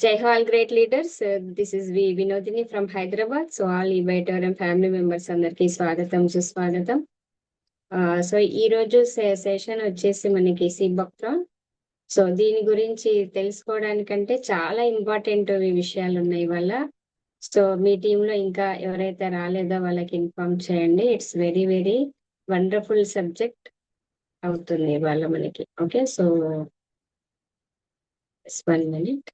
Jai Ho, all great leaders. This is Vinodini from Hyderabad. So all Evator and family members అందరికీ స్వాగతం సుస్వాగతం. So ఈ రోజు session వచ్చేసి మనకి సిబక్ట్రాన్. సో దీని గురించి తెలుసుకోవడానికంటే చాలా ఇంపార్టెంట్ విషయాలు ఉన్నాయి వల్ల. సో మీ టీంలో ఇంకా ఎవరైతే రాలేదో వాళ్ళకి ఇన్ఫార్మ్ చేయండి. It's very very wonderful subject అవుతుంది ఇవాళ మనకి. Okay, so 1 minute.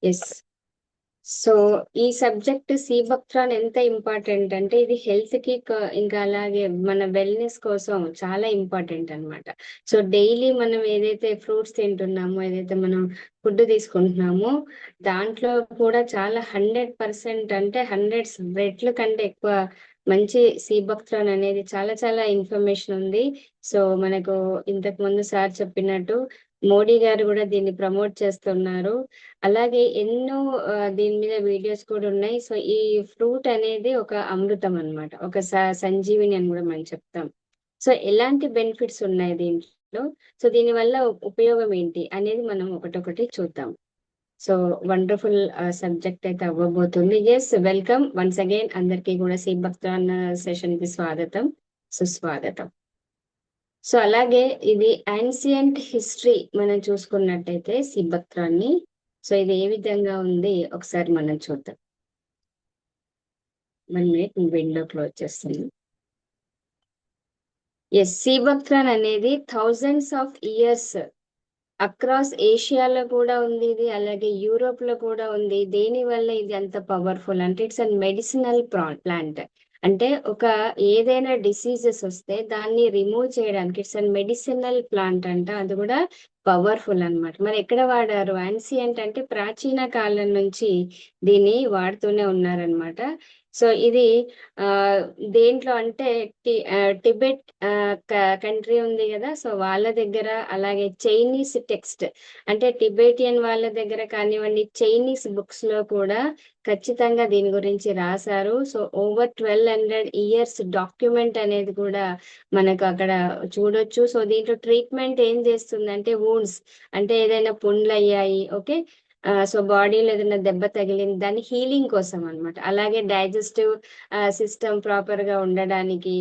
Yes. So ఈ సబ్జెక్ట్ సిబక్ట్రాన్ ఎంత ఇంపార్టెంట్ అంటే ఇది హెల్త్ కి ఇంకా అలాగే మన వెల్నెస్ కోసం చాలా ఇంపార్టెంట్ అన్నమాట. సో డైలీ మనం ఏదైతే ఫ్రూట్స్ తింటున్నామో, ఏదైతే మనం ఫుడ్ తీసుకుంటున్నామో దాంట్లో కూడా చాలా 100% అంటే 100 రెట్ల కంటే ఎక్కువ మంచి సిబక్ట్రాన్ అనేది చాలా చాలా ఇన్ఫర్మేషన్ ఉంది. సో మనకు ఇంతకు ముందు సార్ చెప్పినట్టు మోడీ గారు కూడా దీన్ని ప్రమోట్ చేస్తున్నారు. అలాగే ఎన్నో దీని మీద వీడియోస్ కూడా ఉన్నాయి. సో ఈ ఫ్రూట్ అనేది ఒక అమృతం అన్నమాట, ఒక సంజీవిని అని కూడా మనం చెప్తాం. సో ఎలాంటి బెనిఫిట్స్ ఉన్నాయి దీంట్లో, సో దీని వల్ల ఉపయోగం ఏంటి అనేది మనం ఒకటొకటి చూద్దాం. సో వండర్ఫుల్ సబ్జెక్ట్ అయితే అవ్వబోతుంది. ఎస్, వెల్కమ్ వన్స్ అగైన్ అందరికీ కూడా సిబక్ట్రాన్ సెషన్ కి స్వాగతం సుస్వాగతం. సో అలాగే ఇది యాన్సియంట్ హిస్టరీ మనం చూసుకున్నట్టయితే సిబక్ట్రాన్ని, సో ఇది ఏ విధంగా ఉంది ఒకసారి మనం చూద్దాం. 1 minute విండో క్లోజ్ చేస్తాను. ఎస్, సిబక్ట్రాన్ అనేది థౌజండ్స్ ఆఫ్ ఇయర్స్ అక్రాస్ ఏషియాలో కూడా ఉంది ఇది, అలాగే యూరోప్ లో కూడా ఉంది. దేని వల్ల ఇది అంత పవర్ఫుల్ అంటే ఇట్స్ అ మెడిసినల్ ప్లాంట్. అంటే ఒక ఏదైనా డిసీజెస్ వస్తే దాన్ని రిమూవ్ చేయడానికి ఇట్స్ అ మెడిసినల్ ప్లాంట్ అంట. అది కూడా పవర్ఫుల్ అన్నమాట. మరి ఎక్కడ వాడారు? యాన్సియంట్ అంటే ప్రాచీన కాలం నుంచి దీన్ని వాడుతూనే ఉన్నారనమాట. సో ఇది దేంట్లో అంటే టిబెట్ కంట్రీ ఉంది కదా, సో వాళ్ళ దగ్గర, అలాగే చైనీస్ టెక్స్ట్ అంటే టిబెటియన్ వాళ్ళ దగ్గర కానివ్వండి, చైనీస్ బుక్స్ లో కూడా ఖచ్చితంగా దీని గురించి రాశారు. సో ఓవర్ 1200 ఇయర్స్ డాక్యుమెంట్ అనేది కూడా మనకు అక్కడ చూడొచ్చు. సో దీంట్లో ట్రీట్మెంట్ ఏం చేస్తుందంటే వూండ్స్ అంటే ఏదైనా పుండ్లు అయ్యాయి, ఓకే, సో బాడీలో ఏదైనా దెబ్బ తగిలింది దాని హీలింగ్ కోసం అన్నమాట. అలాగే డైజెస్టివ్ సిస్టమ్ ప్రాపర్ గా ఉండడానికి,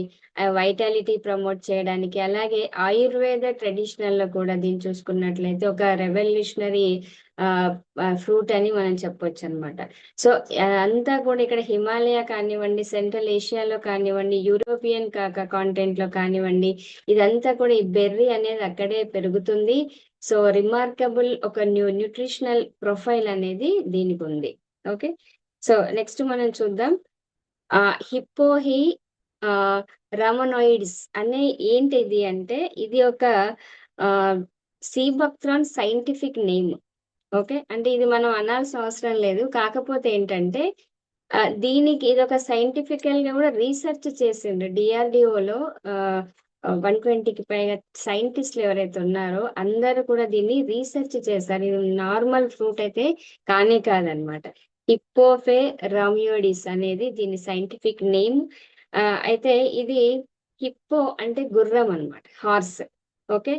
వైటాలిటీ ప్రమోట్ చేయడానికి, అలాగే ఆయుర్వేద ట్రెడిషనల్ లో కూడా దీన్ని చూసుకున్నట్లయితే ఒక రెవల్యూషనరీ ఫ్రూట్ అని మనం చెప్పొచ్చు అనమాట. సో అంతా కూడా ఇక్కడ హిమాలయ కానివ్వండి, సెంట్రల్ ఏషియాలో కానివ్వండి, యూరోపియన్ కాంటినెంట్ లో కానివ్వండి, ఇదంతా కూడా ఈ బెర్రీ అనేది అక్కడే పెరుగుతుంది. సో రిమార్కబుల్ ఒక న్యూట్రిషనల్ ప్రొఫైల్ అనేది దీనికి ఉంది. ఓకే, సో నెక్స్ట్ మనం చూద్దాం. హిప్పోహి రామనాయిడ్స్ అనే ఏంటిది అంటే ఇది ఒక సిబక్ట్రాన్ సైంటిఫిక్ నేమ్. ఓకే, అంటే ఇది మనం అనాల్సిన అవసరం లేదు. కాకపోతే ఏంటంటే దీనికి ఇది ఒక సైంటిఫికల్ గా కూడా రీసెర్చ్ చేసిండ్రు డిఆర్డిఓలో. 120కి పైగా సైంటిస్టులు ఎవరైతే ఉన్నారో అందరూ కూడా దీన్ని రీసెర్చ్ చేశారు. ఇది నార్మల్ ఫ్రూట్ అయితే కానే కాదనమాట. హిప్పోఫే రామియోడిస్ అనేది దీని సైంటిఫిక్ నేమ్. అయితే ఇది హిప్పో అంటే గుర్రం అన్నమాట, హార్స్. ఓకే,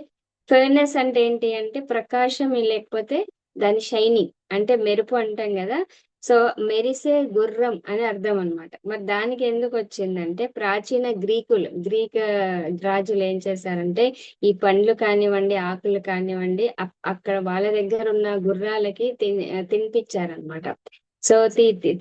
ఫెర్నెస్ అంటే ఏంటి అంటే ప్రకాశం, లేకపోతే దాని షైనింగ్ అంటే మెరుపు అంటాం కదా. సో మెరిసే గుర్రం అని అర్థం అన్నమాట. మరి దానికి ఎందుకు వచ్చిందంటే ప్రాచీన గ్రీక్ రాజులు ఏం చేశారంటే ఈ పండ్లు కానివ్వండి, ఆకులు కానివ్వండి అక్కడ వాళ్ళ దగ్గర ఉన్న గుర్రాలకి తినిపించారనమాట. సో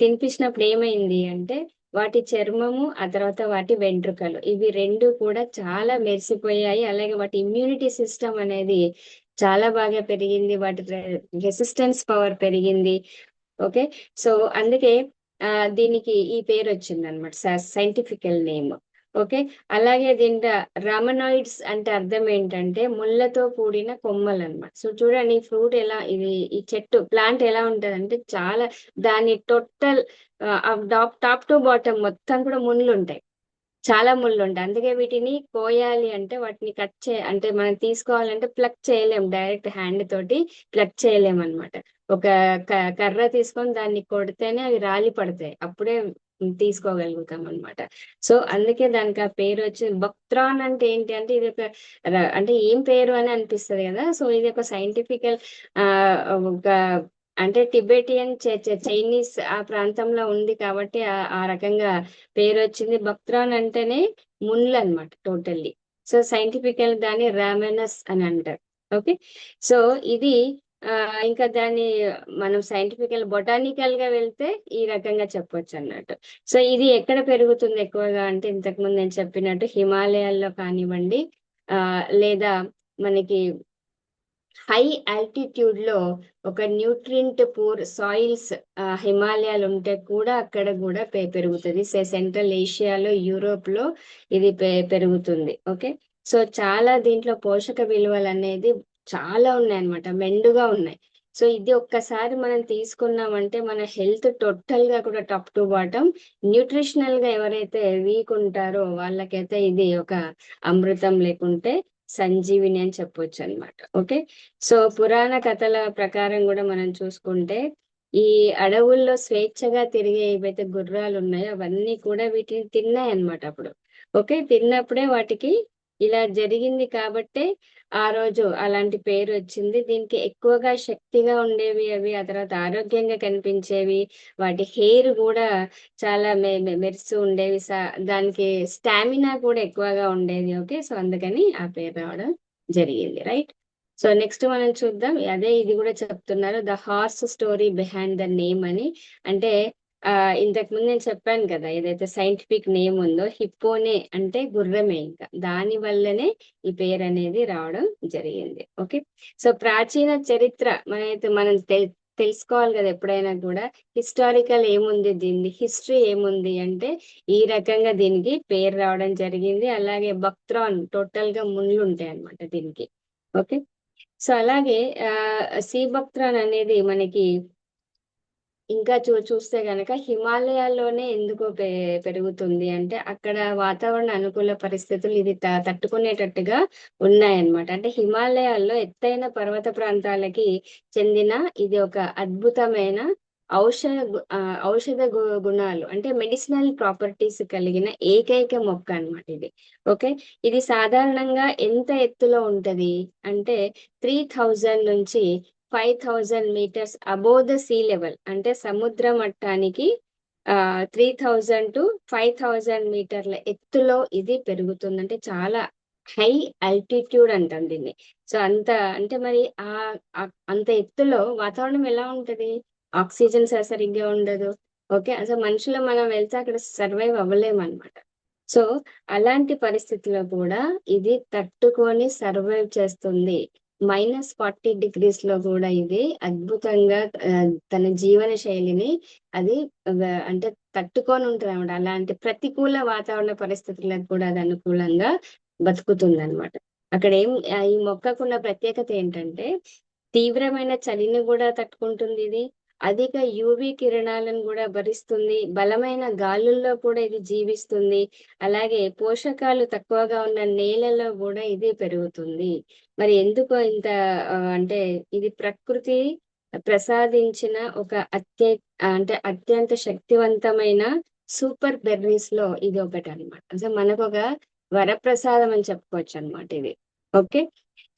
తినిపించినప్పుడు ఏమైంది అంటే వాటి చర్మము, ఆ తర్వాత వాటి వెంట్రుకలు, ఇవి రెండు కూడా చాలా మెరిసిపోయాయి. అలాగే వాటి ఇమ్యూనిటీ సిస్టమ్ అనేది చాలా బాగా పెరిగింది, వాటి రెసిస్టెన్స్ పవర్ పెరిగింది. ఓకే, సో అందుకే దీనికి ఈ పేరు వచ్చింది అనమాట, సైంటిఫికల్ నేమ్. ఓకే, అలాగే దీంట్లో రామనాయిడ్స్ అంటే అర్థం ఏంటంటే ముళ్ళతో కూడిన కొమ్మలు అనమాట. సో చూడండి ఈ ఫ్రూట్ ఎలా, ఇది ఈ చెట్టు ప్లాంట్ ఎలా ఉంటది అంటే చాలా దాని టోటల్ టాప్ టు బాటమ్ మొత్తం కూడా ముళ్ళు ఉంటాయి, చాలా ముళ్ళు ఉంటాయి. అందుకే వీటిని కోయాలి అంటే వాటిని అంటే మనం తీసుకోవాలంటే ప్లక్ చేయలేం, డైరెక్ట్ హ్యాండ్ తోటి ప్లక్ చేయలేం అనమాట. ఒక కర్ర తీసుకొని దాన్ని కొడితేనే అవి రాలి పడతాయి, అప్పుడే తీసుకోగలుగుతాం అనమాట. సో అందుకే దానికి ఆ పేరు వచ్చింది. బక్త్రాన్ అంటే ఏంటి అంటే ఇది ఒక అంటే ఏం పేరు అని అనిపిస్తది కదా. సో ఇది ఒక సైంటిఫికల్ ఒక అంటే టిబెటియన్ చైనీస్ ఆ ప్రాంతంలో ఉంది కాబట్టి ఆ రకంగా పేరు వచ్చింది. బక్త్రాన్ అంటేనే ముళ్ళు అనమాట టోటల్లీ. సో సైంటిఫికల్ దాన్ని రామెనస్ అని అంటారు. ఓకే. సో ఇది ఇంకా దాన్ని మనం సైంటిఫికల్ బొటానికల్ గా వెళ్తే ఈ రకంగా చెప్పొచ్చు అన్నట్టు. సో ఇది ఎక్కడ పెరుగుతుంది ఎక్కువగా అంటే ఇంతకు ముందు నేను చెప్పినట్టు హిమాలయాల్లో కానివ్వండి, లేదా మనకి హై ఆల్టిట్యూడ్ లో ఒక న్యూట్రియంట్ పూర్ సాయిల్స్ హిమాలయాలు ఉంటే కూడా అక్కడ కూడా పెరుగుతుంది. సెంట్రల్ ఏషియాలో, యూరోప్ లో ఇది పెరుగుతుంది. ఓకే. సో చాలా దీంట్లో పోషక విలువలు అనేది చాలా ఉన్నాయి అన్నమాట, మెండుగా ఉన్నాయి. సో ఇది ఒక్కసారి మనం తీసుకున్నామంటే మన హెల్త్ టోటల్ గా కూడా టాప్ టు బాటం న్యూట్రిషనల్ గా ఎవరైతే వీక్ ఉంటారో వాళ్ళకైతే ఇది ఒక అమృతం, లేకుంటే సంజీవిని అని చెప్పొచ్చు అనమాట. ఓకే. సో పురాణ కథల ప్రకారం కూడా మనం చూసుకుంటే ఈ అడవుల్లో స్వేచ్ఛగా తిరిగే ఏవైతే గుర్రాలు ఉన్నాయో అవన్నీ కూడా వీటిని తిన్నాయి అన్నమాట అప్పుడు. ఓకే. తిన్నప్పుడే వాటికి ఇలా జరిగింది కాబట్టే ఆ రోజు అలాంటి పేరు వచ్చింది. దీనికి ఎక్కువగా శక్తిగా ఉండేవి అవి, ఆ తర్వాత ఆరోగ్యంగా కనిపించేవి, వాటి హెయిర్ కూడా చాలా మెరుస్తూ ఉండేవి. దానికి స్టామినా కూడా ఎక్కువగా ఉండేది. ఓకే. సో అందుకని ఆ పేరు రావడం జరిగింది. రైట్. సో నెక్స్ట్ మనం చూద్దాం. అదే ఇది కూడా చెప్తున్నారు, the horse story behind the name అని. అంటే ఇంతకు ముందు నేను చెప్పాను కదా, ఏదైతే సైంటిఫిక్ నేమ్ ఉందో హిప్పోనే అంటే గుర్రమే, ఇంకా దాని వల్లనే ఈ పేరు అనేది రావడం జరిగింది. ఓకే. సో ప్రాచీన చరిత్ర మనం తెలుసుకోవాలి కదా ఎప్పుడైనా కూడా. హిస్టారికల్ ఏముంది, దీన్ని హిస్టరీ ఏముంది అంటే ఈ రకంగా దీనికి పేరు రావడం జరిగింది. అలాగే బక్త్రాన్ టోటల్ గా ముళ్ళు ఉంటాయి అన్నమాట దీనికి. ఓకే. సో అలాగే సి బక్త్రాన్ అనేది మనకి ఇంకా చూస్తే గనక హిమాలయాల్లోనే ఎందుకు పెరుగుతుంది అంటే అక్కడ వాతావరణ అనుకూల పరిస్థితులు ఇది తట్టుకునేటట్టుగా ఉన్నాయన్నమాట. అంటే హిమాలయాల్లో ఎత్తైన పర్వత ప్రాంతాలకి చెందిన ఇది ఒక అద్భుతమైన ఔషధ గుణాలు అంటే మెడిసినల్ ప్రాపర్టీస్ కలిగిన ఏకైక మొక్క అన్నమాట ఇది. ఓకే. ఇది సాధారణంగా ఎంత ఎత్తులో ఉంటది అంటే 3000 నుంచి 5000 meters above the sea level, అంటే సముద్ర మట్టానికి 3000 టు 5000 మీటర్ల ఎత్తులో ఇది పెరుగుతుంది. అంటే చాలా హై ఆల్టిట్యూడ్ అంటాం దీన్ని. సో అంత అంటే మరి అంత ఎత్తులో వాతావరణం ఎలా ఉంటది, ఆక్సిజన్ సరిగ్గా ఉండదు. ఓకే. అసలు మనుషులు మనం వెళ్తే అక్కడ సర్వైవ్ అవ్వలేమన్నమాట. సో అలాంటి పరిస్థితుల్లో కూడా ఇది తట్టుకొని సర్వైవ్ చేస్తుంది. -40 degrees లో కూడా ఇది అద్భుతంగా తన జీవన శైలిని అది అంటే తట్టుకొని ఉంటుంది అనమాట. అలాంటి ప్రతికూల వాతావరణ పరిస్థితులకు కూడా అది అనుకూలంగా బతుకుతుంది అనమాట. అక్కడ ఈ మొక్కకున్న ప్రత్యేకత ఏంటంటే తీవ్రమైన చలిని కూడా తట్టుకుంటుంది ఇది, అధిక యూవి కిరణాలను కూడా భరిస్తుంది, బలమైన గాలుల్లో కూడా ఇది జీవిస్తుంది, అలాగే పోషకాలు తక్కువగా ఉన్న నేలలో కూడా ఇది పెరుగుతుంది. మరి ఎందుకో ఇంత అంటే ఇది ప్రకృతి ప్రసాదించిన ఒక అత్యంత శక్తివంతమైన సూపర్ బెర్రీస్ లో ఇది ఒకటి అనమాట. అసలు మనకు ఒక వరప్రసాదం అని చెప్పుకోవచ్చు అనమాట ఇది. ఓకే.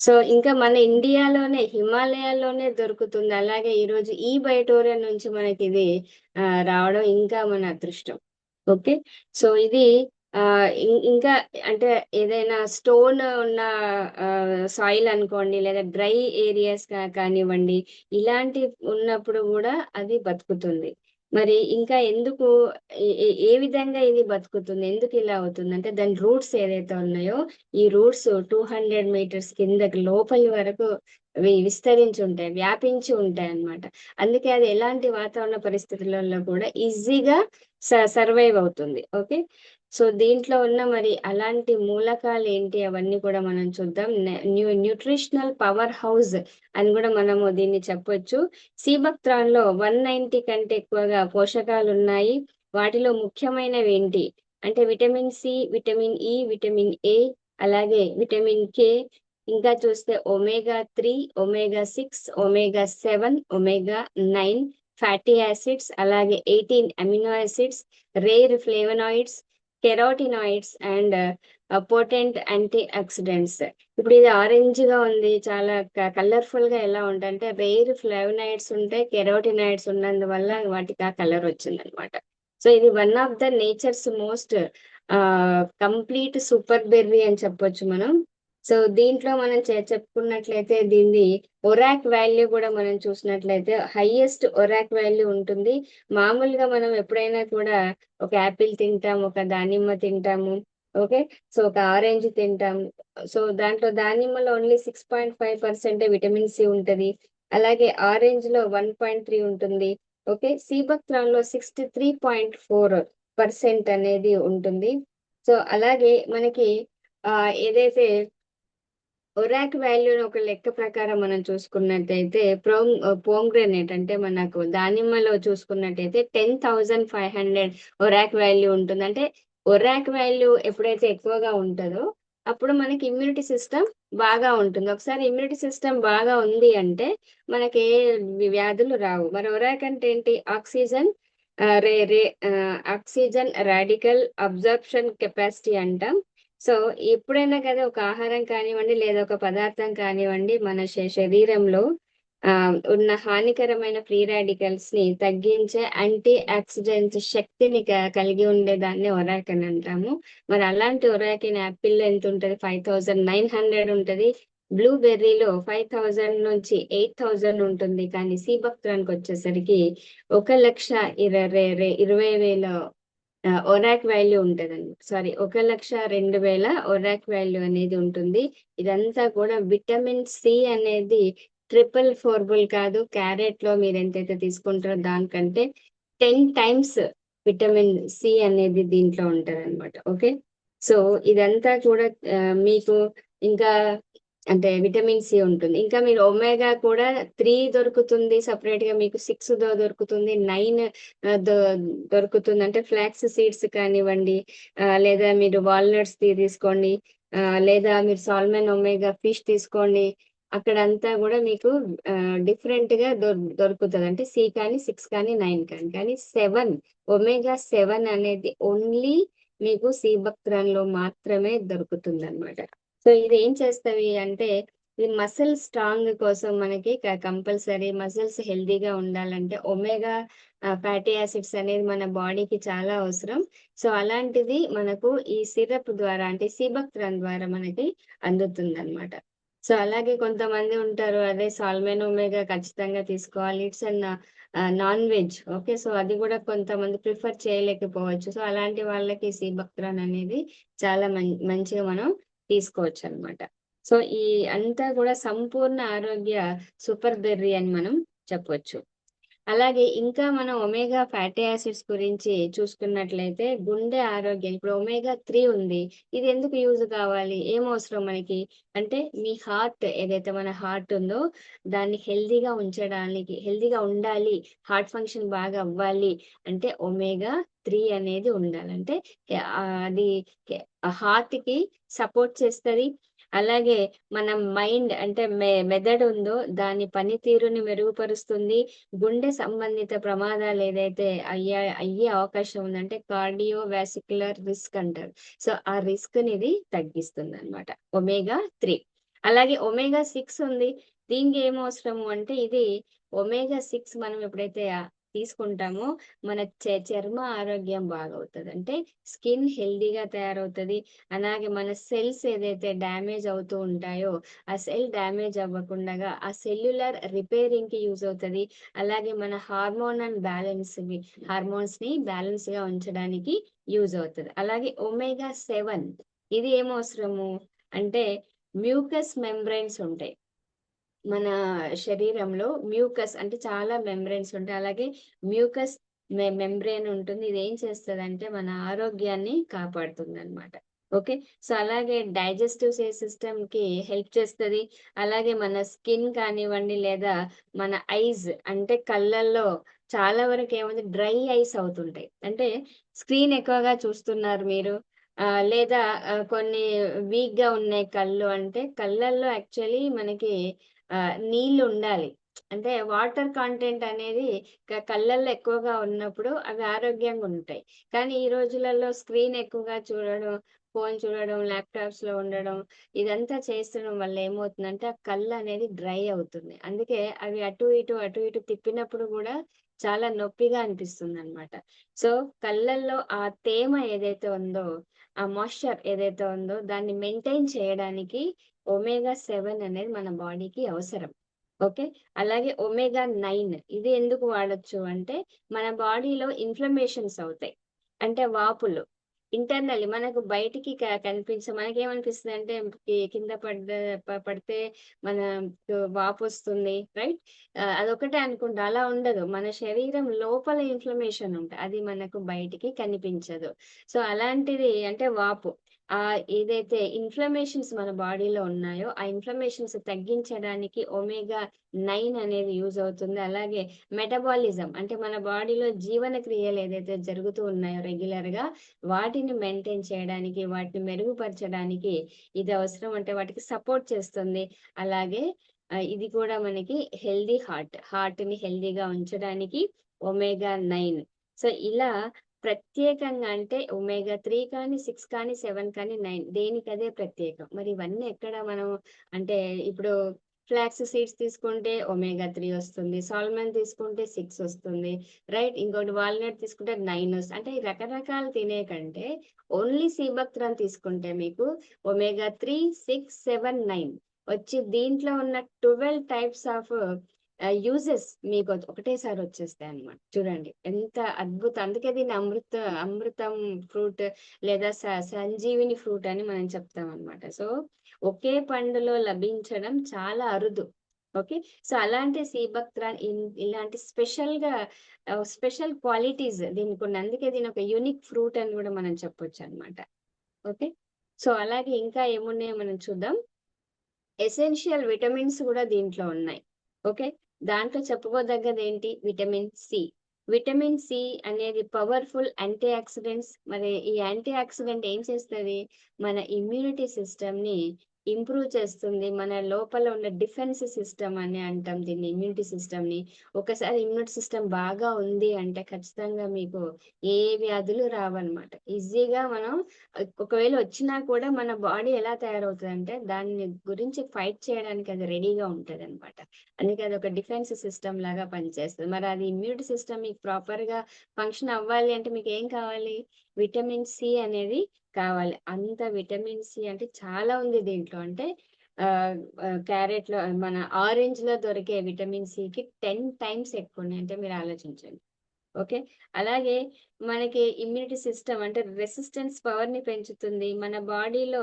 సో ఇంకా మన ఇండియాలోనే హిమాలయాల్లోనే దొరుకుతుంది. అలాగే ఈరోజు ఈ బయోటోరియా నుంచి మనకి ఇది రావడం ఇంకా మన అదృష్టం. ఓకే. సో ఇది ఇంకా అంటే ఏదైనా స్టోన్ ఉన్న సాయిల్ అనుకోండి, లేదా డ్రై ఏరియాస్ కానివ్వండి, ఇలాంటి ఉన్నప్పుడు కూడా అది బతుకుతుంది. మరి ఇంకా ఎందుకు ఏ విధంగా ఇది బతుకుతుంది, ఎందుకు ఇలా అవుతుంది అంటే దాని రూట్స్ ఏదైతే ఉన్నాయో ఈ రూట్స్ 200 మీటర్స్ కిందకి లోపలి వరకు విస్తరించి ఉంటాయి, వ్యాపించి ఉంటాయి అన్నమాట. అందుకే అది ఎలాంటి వాతావరణ పరిస్థితులలో కూడా ఈజీగా సర్వైవ్ అవుతుంది. ఓకే. సో దీంట్లో ఉన్న మరి అలాంటి మూలకాలు ఏంటి అవన్నీ కూడా మనం చూద్దాం. న్యూట్రిషనల్ పవర్ హౌస్ అని కూడా మనము దీన్ని చెప్పొచ్చు. సీబక్త్రాన్ లో 190 కంటే ఎక్కువగా పోషకాలు ఉన్నాయి. వాటిలో ముఖ్యమైనవి ఏంటి అంటే vitamin C, vitamin E, vitamin A, అలాగే విటమిన్ కే, ఇంకా చూస్తే omega 3, omega 6, omega 7, omega 9, fatty acids, అలాగే 18 amino acids, rare flavonoids, carotenoids and potent anti oxidants. ఇప్పుడు ఇది ఆరెంజ్ గా ఉంది, చాలా కలర్ఫుల్ గా ఎలా ఉంటాయంటే రేర్ ఫ్లేవనాయిడ్స్ ఉంటాయి, కెరోటినాయిడ్స్ ఉన్నందువల్ల వాటికి ఆ కలర్ వచ్చింది అనమాట. సో ఇది one of the nature's most complete super berry అని చెప్పొచ్చు మనం. సో దీంట్లో మనం చెప్పుకున్నట్లయితే దీన్ని ఒరాక్ వాల్యూ కూడా మనం చూసినట్లయితే హైయెస్ట్ ఒరాక్ వాల్యూ ఉంటుంది. మామూలుగా మనం ఎప్పుడైనా కూడా ఒక యాపిల్ తింటాం, ఒక దానిమ్మ తింటాము, ఓకే, సో ఒక ఆరెంజ్ తింటాం. సో దాంట్లో దానిమ్మలో ఓన్లీ 6.5% విటమిన్ సి ఉంటది. అలాగే ఆరెంజ్ లో 1.3 ఉంటుంది. ఓకే, సీబక్త్రాన్ లో 63.4% అనేది ఉంటుంది. సో అలాగే మనకి ఏదైతే ఒరాక్ వాల్యూని ఒక లెక్క ప్రకారం మనం చూసుకున్నట్టయితే పోంగ్రెనేట్ అంటే మనకు దానిమ్మలో చూసుకున్నట్టయితే 10,500 ఒరాక్ వాల్యూ ఉంటుంది. అంటే ఒరాక్ వాల్యూ ఎప్పుడైతే ఎక్కువగా ఉంటుందో అప్పుడు మనకి ఇమ్యూనిటీ సిస్టమ్ బాగా ఉంటుంది. ఒకసారి ఇమ్యూనిటీ సిస్టమ్ బాగా ఉంది అంటే మనకి ఏ వ్యాధులు రావు. మరి ఒరాక్ అంటే ఏంటి? ఆక్సిజన్ రే రే ఆక్సిజన్ రాడికల్ అబ్జర్ప్షన్ కెపాసిటీ అంటాం. సో ఎప్పుడైనా కదా ఒక ఆహారం కానివ్వండి లేదా ఒక పదార్థం కానివ్వండి మన శరీరంలో ఉన్న హానికరమైన ఫ్రీ రాడికల్స్ ని తగ్గించే యాంటీ ఆక్సిడెంట్స్ శక్తిని కలిగి ఉండేదాన్ని ఒరాక్ అని అంటాము. మరి అలాంటి ఒరాక్ యాపిల్ ఎంత ఉంటుంది? 5,900 ఉంటుంది. బ్లూబెర్రీలో 5,000 నుంచి 8,000 ఉంటుంది. కానీ సీబక్త్రానికి వచ్చేసరికి 1,20,000 ఒరాక్ వాల్యూ ఉంటదండి. సారీ, 1,02,000 ఒరాక్ వాల్యూ అనేది ఉంటుంది. ఇదంతా కూడా విటమిన్ సి అనేది 444 కాదు, క్యారెట్ లో మీరు ఎంతైతే తీసుకుంటారో దానికంటే 10 టైమ్స్ విటమిన్ సి అనేది దీంట్లో ఉంటది అనమాట. ఓకే, సో ఇదంతా కూడా మీకు ఇంకా అంటే విటమిన్ సి ఉంటుంది. ఇంకా మీరు ఒమేగా కూడా 3 దొరుకుతుంది సపరేట్ గా, మీకు 6 దొరుకుతుంది, 9 దొరుకుతుంది. అంటే ఫ్లాక్స్ సీడ్స్ కానివ్వండి, లేదా మీరు వాల్నట్స్ తీసుకోండి, లేదా మీరు సాల్మన్ ఒమేగా ఫిష్ తీసుకోండి, అక్కడంతా కూడా మీకు డిఫరెంట్ గా దొరుకుతుంది. అంటే సి కానీ 6 కానీ 9 కానీ. కానీ 7 ఒమేగా 7 అనేది ఓన్లీ మీకు సీబక్త్రాన్ లో మాత్రమే దొరుకుతుంది అనమాట. సో ఇది ఏం చేస్తావి అంటే ఇది మసిల్ స్ట్రాంగ్ కోసం మనకి కంపల్సరీ మసిల్స్ హెల్దీగా ఉండాలంటే ఒమేగా ఫ్యాటీ యాసిడ్స్ అనేది మన బాడీకి చాలా అవసరం. సో అలాంటిది మనకు ఈ సిరప్ ద్వారా అంటే సీబక్త్రాన్ ద్వారా మనకి అందుతుంది అనమాట. సో అలాగే కొంతమంది ఉంటారు, అదే సాల్మెన్ ఒమేగా ఖచ్చితంగా తీసుకోవాలి, it's an non veg. Okay, so అది కూడా కొంతమంది ప్రిఫర్ చేయలేకపోవచ్చు. సో అలాంటి వాళ్ళకి సీబక్త్రాన్ అనేది చాలా మంచిగా మనం తీసుకోవచ్చు అనమాట. సో ఈ అంతా కూడా సంపూర్ణ ఆరోగ్య సూపర్ బెర్రీ అని మనం చెప్పొచ్చు. అలాగే ఇంకా మనం ఒమేగా ఫ్యాటీ యాసిడ్స్ గురించి చూసుకున్నట్లయితే గుండె ఆరోగ్యం, ఇప్పుడు ఒమేగా 3 ఉంది, ఇది ఎందుకు యూజ్ కావాలి, ఏం అవసరం మనకి అంటే మీ హార్ట్ ఏదైతే మన హార్ట్ ఉందో దాన్ని హెల్దీగా ఉంచడానికి, హెల్దీగా ఉండాలి, హార్ట్ ఫంక్షన్ బాగా అవ్వాలి అంటే ఒమేగా 3 అనేది ఉండాలంటే అది హార్ట్ కి సపోర్ట్ చేస్తుంది. అలాగే మన మైండ్ అంటే మెదడు ఉందో దాని పనితీరుని మెరుగుపరుస్తుంది. గుండె సంబంధిత ప్రమాదాలు ఏదైతే అయ్యే అవకాశం ఉందంటే కార్డియో వాస్కులర్ రిస్క్ అంటారు. సో ఆ రిస్క్ ని ఇది తగ్గిస్తుంది అనమాట ఒమేగా 3. అలాగే ఒమేగా 6 ఉంది, దీనికి ఏం అవసరము అంటే ఇది ఒమేగా 6 మనం ఎప్పుడైతే తీసుకుంటామో మన చర్మ ఆరోగ్యం బాగవుతుంది, అంటే స్కిన్ హెల్దీగా తయారవుతుంది. అలాగే మన సెల్స్ ఏదైతే డ్యామేజ్ అవుతూ ఉంటాయో ఆ సెల్ డ్యామేజ్ అవ్వకుండా ఆ సెల్యులర్ రిపేరింగ్ కి యూజ్ అవుతుంది. అలాగే మన హార్మోనల్ హార్మోన్స్ ని బ్యాలెన్స్ గా ఉంచడానికి యూజ్ అవుతుంది. అలాగే ఒమేగా 7 ఇది ఏం అవసరము అంటే మ్యూకస్ మెంబ్రెయిన్స్ ఉంటాయి మన శరీరంలో, మ్యూకస్ అంటే చాలా మెంబ్రెయిన్స్ ఉంటాయి. అలాగే మ్యూకస్ మెంబ్రెయిన్ ఉంటుంది. ఇది ఏం చేస్తుంది అంటే మన ఆరోగ్యాన్ని కాపాడుతుంది అనమాట. ఓకే, సో అలాగే డైజెస్టివ్ సిస్టమ్ కి హెల్ప్ చేస్తుంది. అలాగే మన స్కిన్ కానివ్వండి లేదా మన ఐస్ అంటే కళ్ళల్లో చాలా వరకు ఏముంది డ్రై ఐస్ అవుతుంటాయి. అంటే స్క్రీన్ ఎక్కువగా చూస్తున్నారు మీరు, లేదా కొన్ని వీక్ గా ఉన్నాయి కళ్ళు అంటే కళ్ళల్లో యాక్చువల్లీ మనకి నీళ్లు ఉండాలి. అంటే వాటర్ కంటెంట్ అనేది కళ్ళల్లో ఎక్కువగా ఉన్నప్పుడు అవి ఆరోగ్యంగా ఉంటాయి. కానీ ఈ రోజులలో స్క్రీన్ ఎక్కువగా చూడడం, ఫోన్ చూడడం, ల్యాప్‌టాప్స్‌లో ఉండడం ఇదంతా చేస్తడం వల్ల ఏమవుతుందంటే ఆ కళ్ళు అనేది డ్రై అవుతుంది. అందుకే అవి అటు ఇటు తిప్పినప్పుడు గూడా చాలా నొప్పిగా అనిపిస్తుందనమాట. సో, కళ్ళల్లో ఆ తేమ ఏదైతే ఉందో, ఆ మాయిశ్చర్ ఏదైతే ఉందో దాన్ని మెయింటైన్ చేయడానికి ఒమేగా 7 అనేది మన బాడీకి అవసరం. ఓకే. అలాగే ఒమేగా 9 ఇది ఎందుకు వాడొచ్చు అంటే, మన బాడీలో ఇన్‌ఫ్లమేషన్స్ అవుతాయి. అంటే వాపులు. ఇంటర్నల్లీ మనకు బయటికి మనకేమనిపిస్తదంటే కింద పడితే మనకు వాపొస్తుంది. రైట్? అదొక్కటే అనుకుంటా. అలా ఉండదు. మన శరీరం లోపల ఇన్‌ఫ్లమేషన్ ఉంటది. అది మనకు బయటికి కనిపించదు. సో, అలాంటిది అంటే వాపు. ఏదైతే ఇన్‌ఫ్లమేషన్స్ మన బాడీలో ఉన్నాయో, ఆ ఇన్‌ఫ్లమేషన్స్ తగ్గించడానికి ఒమేగా 9 అనేది యూజ్ అవుతుంది. అలాగే మెటబాలిజం అంటే మన బాడీలో జీవన క్రియలు ఏదైతే జరుగుతూ ఉన్నాయో రెగ్యులర్‌గా వాటిని మెయింటైన్ చేయడానికి, వాటిని మెరుగుపరచడానికి ఇది అవసరం. అంటే వాటికి సపోర్ట్ చేస్తుంది. అలాగే ఇది కూడా మనకి హెల్తీ హార్ట్‌ని హెల్తీగా ఉంచడానికి ఒమేగా 9. సో, ఇలా ప్రత్యేకంగా అంటే ఒమేగా 3 కానీ, 6 కానీ, 7 కానీ, 9 దేనికదే ప్రత్యేకం. మరి ఇవన్నీ ఎక్కడ మనం అంటే ఇప్పుడు ఫ్లాక్స్ సీడ్స్ తీసుకుంటే ఒమేగా 3 వస్తుంది. సాల్మన్ తీసుకుంటే 6 వస్తుంది. రైట్? ఇంకోటి వాల్‌నట్ తీసుకుంటే 9 అంటే ఈ రకరకాలు తినే కంటే ఓన్లీ సీ బక్‌త్రాన్ తీసుకుంటే మీకు ఒమేగా 3, 6, 7, 9 వచ్చి దీంట్లో ఉన్న 12 టైప్స్ ఆఫ్ యూజెస్ మీకు ఒకటేసారి వచ్చేస్తాయన్నమాట. చూడండి ఎంత అద్భుతం. అందుకే దీన్ని అమృతం ఫ్రూట్ లేదా సంజీవిని ఫ్రూట్ అని మనం చెప్తామన్నమాట. సో, ఒకే పండులో లభించడం చాలా అరుదు. ఓకే. సో, అలాంటి సీబక్త్రాన్ ఇలాంటి స్పెషల్ క్వాలిటీస్ దీనికున్నాయి. అందుకే దీనొక యూనిక్ ఫ్రూట్ అని గూడా మనం చెప్పొచ్చన్నమాట. ఓకే. సో, అలాగే ఇంకా ఏమున్నాయో మనం చూద్దాం. ఎసెన్షియల్ విటమిన్స్ గూడా దీంట్లో ఉన్నాయి. ఓకే. దాంట్లో చెప్పుకోదగ్గదేంటి? Vitamin C. విటమిన్ సి అనేది పవర్‌ఫుల్ యాంటీ ఆక్సిడెంట్స్. మరి ఈ యాంటీ ఆక్సిడెంట్ ఏం చేస్తది? మన ఇమ్యూనిటీ సిస్టమ్‌ని ఇంప్రూవ్ చేస్తుంది. మన లోపల ఉన్న డిఫెన్స్ సిస్టమ్ అని అంటాం దీన్ని ఇమ్యూనిటీ సిస్టమ్‌ని. ఒకసారి ఇమ్యూనిటీ సిస్టమ్ బాగా ఉంది అంటే ఖచ్చితంగా మీకు ఏ వ్యాధులు రావన్నమాట. ఈజీగా మనం ఒకవేళ వచ్చినా కూడా మన బాడీ ఎలా తయారవుతదంటే, దాన్ని గురించి ఫైట్ చేయడానికి అది రెడీగా ఉంటదనమాట. అందుకే అదొక డిఫెన్స్ సిస్టమ్ లాగా పనిచేస్తది. మరి అది ఇమ్యూనిటీ సిస్టమ్ మీకు ప్రాపర్‌గా ఫంక్షన్ అవ్వాలి అంటే మీకేం కావాలి? విటమిన్ సి అనేది కావాలి. అంత విటమిన్ సి అంటే చాలా ఉంది దీంట్లో. అంటే ఆహ్, క్యారెట్‌లో మన ఆరెంజ్‌లో దొరికే విటమిన్ సికి 10 టైమ్స్ ఎక్కువున్నాయి. అంటే మీరు ఆలోచించండి. ఓకే. అలాగే మనకి ఇమ్యూనిటీ సిస్టమ్ అంటే రెసిస్టెన్స్ పవర్‌ని పెంచుతుంది. మన బాడీలో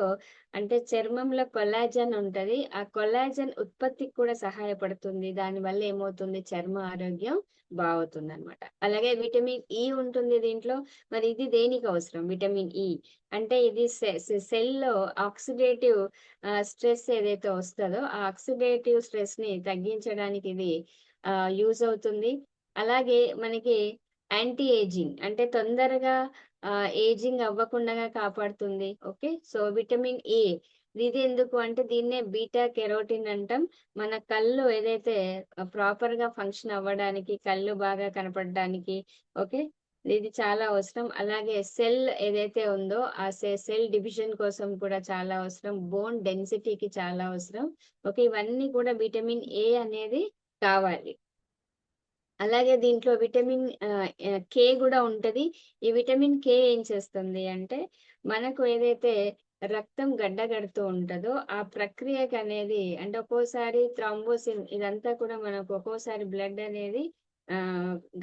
అంటే చర్మంలో కొల్లాజెన్ ఉంటది. ఆ కొల్లాజెన్ ఉత్పత్తికి కూడా సహాయపడుతుంది. దానివల్ల ఏమవుతుంది చర్మ ఆరోగ్యం బావుతుందనమాట. అలాగే విటమిన్ ఇ ఉంటుంది దీంట్లో. మరి ఇది దేనికి అవసరం విటమిన్ ఇ? అంటే ఇది సెల్‌లో ఆక్సిడేటివ్ స్ట్రెస్ ఏదైతే వస్తదో, ఆ ఆక్సిడేటివ్ స్ట్రెస్‌ని తగ్గించడానికి ఇది యూజ్ అవుతుంది. అలాగే మనకి యాంటీ ఏజింగ్ అంటే తొందరగా ఏజింగ్ అవ్వకుండగా కాపాడుతుంది. ఓకే. సో, విటమిన్ ఏ ఇది ఎందుకు అంటే దీన్నే బీటా కెరోటిన్ అంటాం. మన కళ్ళు ఏదైతే ప్రాపర్‌గా ఫంక్షన్ అవ్వడానికి, కళ్ళు బాగా కనపడడానికి ఓకే. ఇది చాలా అవసరం. అలాగే సెల్ ఏదైతే ఉందో ఆ సెల్ డివిజన్ కోసం కూడా చాలా అవసరం. బోన్ డెన్సిటీకి చాలా అవసరం. ఓకే. ఇవన్నీ కూడా విటమిన్ ఏ అనేది కావాలి. అలాగే దీంట్లో విటమిన్ కే గూడా ఉంటది. ఈ విటమిన్ కే ఏం చేస్తుంది అంటే, మనకు ఏదైతే రక్తం గడ్డగడుతూ ఉంటదో, ఆ ప్రక్రియకనేది అంటే ఒక్కోసారి థ్రాంబోసిన్ ఇదంతా కూడా మనకు ఒక్కోసారి బ్లడ్ అనేది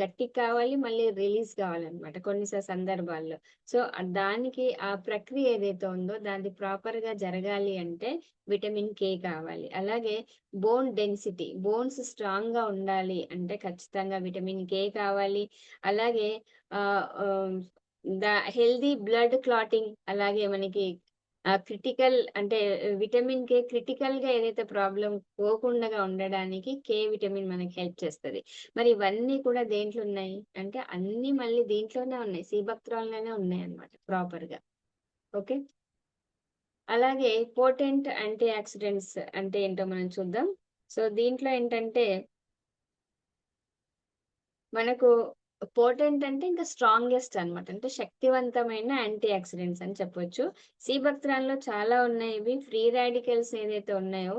గట్టిగా కావాలి, మళ్ళీ రిలీజ్ కావాలనమాట కొన్ని సందర్భాల్లో. సో, దానికి ఆ ప్రక్రియ ఏదైతే ఉందో, దాన్ని ప్రాపర్‌గా జరగాలి అంటే విటమిన్ కే కావాలి. అలాగే బోన్ డెన్సిటీ. బోన్స్ స్ట్రాంగ్‌గా ఉండాలి అంటే ఖచ్చితంగా విటమిన్ కే కావాలి. అలాగే ఆహ్, ఆహ్, ద హెల్తీ బ్లడ్ క్లాటింగ్ అలాగే మనకి క్రిటికల్ అంటే విటమిన్ కే క్రిటికల్‌గా ఏదైతే ప్రాబ్లమ్ పోకుండగా ఉండడానికి కే విటమిన్ మనకి హెల్ప్ చేస్తది. మరి ఇవన్నీ కూడా దేంట్లో ఉన్నాయి? అంటే అన్నీ మళ్ళీ దీంట్లోనే ఉన్నాయి. సి బక్త్రాల్లోనే ఉన్నాయన్నమాట ప్రాపర్‌గా. ఓకే. అలాగే పోటెంట్ యాంటీ ఆక్సిడెంట్స్ అంటే ఏంటో మనం చూద్దాం. సో, దీంట్లో ఏంటంటే మనకు పోటెంట్ అంటే ఇంకా స్ట్రాంగెస్ట్ అనమాట. అంటే శక్తివంతమైన యాంటీ ఆక్సిడెంట్స్ అని చెప్పొచ్చు. సి బక్త్రాన్‌లో చాలా ఉన్నాయి. ఇవి ఫ్రీ రాడికల్స్ ఏదైతే ఉన్నాయో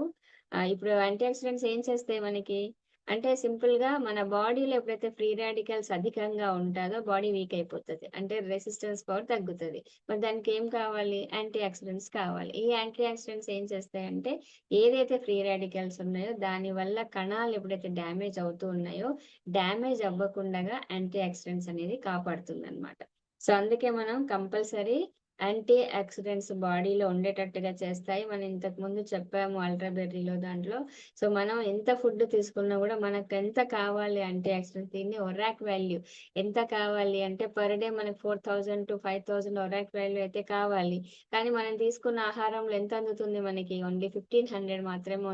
ఇప్పుడు యాంటీ ఆక్సిడెంట్స్ ఏం చేస్తాయి మనకి? అంటే సింపుల్‌గా మన బాడీలో ఎప్పుడైతే ఫ్రీ రాడికల్స్ అధికంగా ఉంటాదో బాడీ వీక్ అయిపోతది. అంటే రెసిస్టెన్స్ పవర్ తగ్గుతది. మరి దానికి ఏం కావాలి? యాంటీ ఆక్సిడెంట్స్ కావాలి. ఈ యాంటీ ఆక్సిడెంట్స్ ఏం చేస్తాయంటే ఏదైతే ఫ్రీ రాడికల్స్ ఉన్నాయో దాని వల్ల కణాలు ఎప్పుడైతే డ్యామేజ్ అవుతూ ఉన్నాయో డ్యామేజ్ అవ్వకుండగా యాంటీ ఆక్సిడెంట్స్ అనేది కాపాడుతుందనమాట. సో, అందుకే మనం కంపల్సరీ యాంటీ ఆక్సిడెంట్స్ బాడీలో ఉండేటట్టుగా చేస్తాయి. మనం ఇంతకుముందు చెప్పాము అల్ట్రా బెర్రీలో దాంట్లో. సో, మనం ఎంత ఫుడ్ తీసుకున్నా గూడా మనకెంత కావాలి యాంటీ ఆక్సిడెంట్స్ దీన్ని ఒరాక్ వాల్యూ ఎంత కావాలి అంటే పర్ డే మనకు 4000-5000 ఒరాక్ వాల్యూ అయితే కావాలి. కానీ మనం తీసుకున్న ఆహారంలో ఎంత అందుతుంది మనకి? ఓన్లీ 1500 మాత్రమే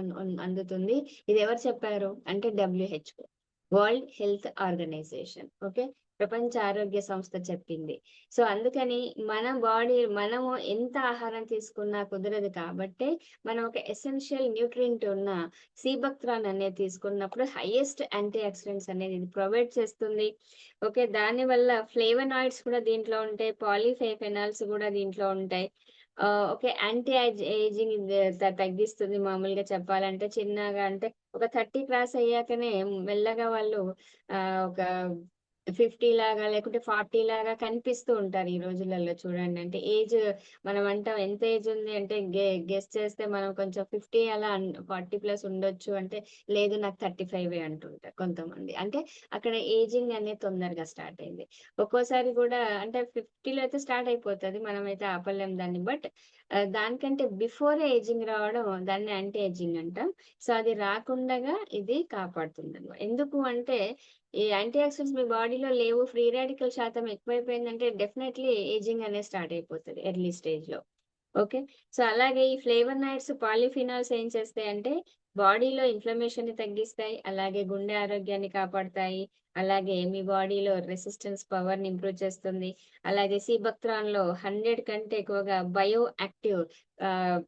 అందుతుంది. ఇది ఎవరు చెప్పారు? అంటే WHO. World health organization. Okay. ప్రపంచ ఆరోగ్య సంస్థ చెప్పింది. సో, అందుకని మనము ఎంత ఆహారం తీసుకున్నా కుదరదు కాబట్టే, మనం ఒక ఎసెన్షియల్ న్యూట్రియంట్ ఉన్న సీబక్త్రాన్ అనేది తీసుకున్నప్పుడు హైయెస్ట్ యాంటీ ఆక్సిడెంట్స్ అనేది ఇది ప్రొవైడ్ చేస్తుంది. ఓకే. దానివల్ల ఫ్లేవనాయిడ్స్ కూడా దీంట్లో ఉంటాయి. పాలీఫెనాల్స్ గూడా దీంట్లో ఉంటాయి. ఓకే. యాంటీ ఏజింగ్ తగ్గిస్తుంది మామూలుగా చెప్పాలంటే. చిన్నగా అంటే ఒక 30 క్రాస్ అయ్యాకనే మెల్లగా వాళ్ళు ఒక 50 లాగా లేకుంటే 40 లాగా కనిపిస్తూ ఉంటారు ఈ రోజులలో చూడండి. అంటే ఏజ్ మనం అంటాం ఎంత ఏజ్ ఉంది అంటే గెస్ చేస్తే మనం కొంచెం 50 అలా 40 ప్లస్ ఉండొచ్చు అంటే, లేదు నాకు 35 అంటుంటారు కొంతమంది. అంటే అక్కడ ఏజింగ్ అనేది తొందరగా స్టార్ట్ అయింది. ఒక్కోసారి కూడా అంటే 50లో అయితే స్టార్ట్ అయిపోతది. మనమైతే ఆపలేం దాన్ని. బట్ దానికంటే బిఫోర్ ఏజింగ్ రావడం దాన్ని యాంటీ ఏజింగ్ అంటాం. సో, అది రాకుండగా ఇది కాపాడుతుందనమాట. ఎందుకు అంటే ఈ యాంటీ ఆక్సిడెంట్స్ మీ బాడీలో లేవు, ఫ్రీ రాడికల్ శాతం ఎక్కువైపోయిందంటే డెఫినైట్‌లీ ఏజింగ్ అనేది స్టార్ట్ అయిపోతది ఎర్లీ స్టేజ్‌లో. ఓకే. సో, అలాగే ఈ ఫ్లేవనాయిడ్స్, పాలిఫినాల్స్ ఏం చేస్తాయంటే బాడీలో ఇన్‌ఫ్లమేషన్‌ని తగ్గిస్తాయి. అలాగే గుండె ఆరోగ్యాన్ని కాపాడతాయి. అలాగే మీ బాడీలో రెసిస్టెన్స్ పవర్‌ని ఇంప్రూవ్ చేస్తుంది. అలాగే సీబక్త్రాన్‌లో 100 కంటే ఎక్కువగా బయో యాక్టివ్ ఆహ్,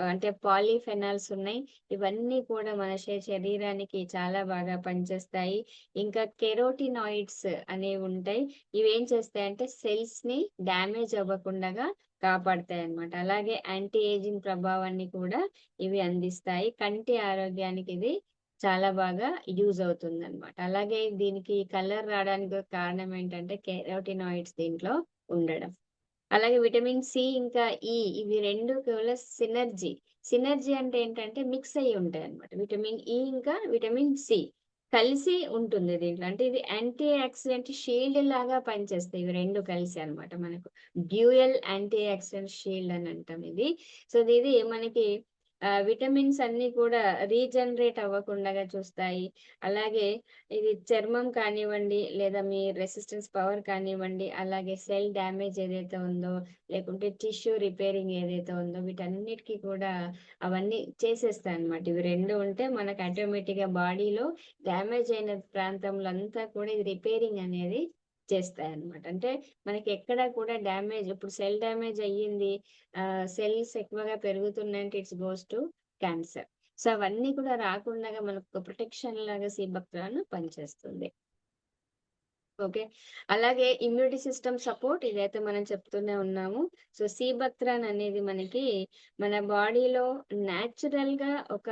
అంటే పాలీఫెనాల్స్ ఉన్నాయి. ఇవన్నీ కూడా మన శరీరానికి చాలా బాగా పనిచేస్తాయి. ఇంకా కెరోటినాయిడ్స్ అనేవుంటాయి. ఇవేం చేస్తాయంటే సెల్స్‌ని డ్యామేజ్ అవ్వకుండగా కాపాడతాయన్నమాట. అలాగే యాంటీ ఏజింగ్ ప్రభావాన్ని కూడా ఇవి అందిస్తాయి. కంటి ఆరోగ్యానికి ఇది చాలా బాగా యూజ్ అవుతుందన్నమాట. అలాగే దీనికి కలర్ రాడానికి కారణం ఏంటంటే కెరోటినాయిడ్స్ దీంట్లో ఉండడం. అలాగే విటమిన్ సి ఇంకా ఈ ఇవి 2 కూడా సినర్జీ. సినర్జీ అంటే ఏంటంటే మిక్స్ అయ్యి ఉంటాయన్నమాట. విటమిన్ ఈ ఇంకా విటమిన్ సి కలిసి ఉంటుంది దీంట్లో. అంటే ఇది యాంటీ ఆక్సిడెంట్ షీల్డ్ లాగా పనిచేస్తాయి. ఇవి 2 కలిసి అన్నమాట మనకు. డ్యూయల్ యాంటీ ఆక్సిడెంట్ షీల్డ్ అని అంటాం ఇది. సో, ఇది మనకి విటమిన్స్ అన్నీ కూడా రీజనరేట్ అవ్వకుండగా చూస్తాయి. అలాగే ఇది చర్మం కానివ్వండి, లేదా మీ రెసిస్టెన్స్ పవర్ కానివ్వండి, అలాగే సెల్ డ్యామేజ్ ఏదైతే ఉందో, లేకుంటే టిష్యూ రిపేరింగ్ ఏదైతే ఉందో, వీటన్నిటికి కూడా అవన్నీ చేసేస్తాయన్నమాట. ఇవి 2 ఉంటే మనకు ఆటోమేటిక్‌గా బాడీలో డ్యామేజ్ అయిన ప్రాంతంలో అంతా కూడా ఇది రిపేరింగ్ అనేది చేస్తాయన్నమాట. అంటే మనకి ఎక్కడ కూడా డ్యామేజ్ ఇప్పుడు సెల్ డ్యామేజ్ అయ్యింది, సెల్స్ ఎక్కువగా పెరుగుతున్నాయంటే it's goes to cancer. So, అవన్నీ కూడా రాకుండగా మనకు ప్రొటెక్షన్ లాగా సీబక్త్రాన్ పనిచేస్తుంది. ఓకే. అలాగే ఇమ్యూనిటీ సిస్టమ్ సపోర్ట్ ఇదైతే మనం చెప్తూనే ఉన్నాము. సో, సీబక్త్రాన్ అనేది మనకి మన బాడీలో న్యాచురల్‌గా ఒక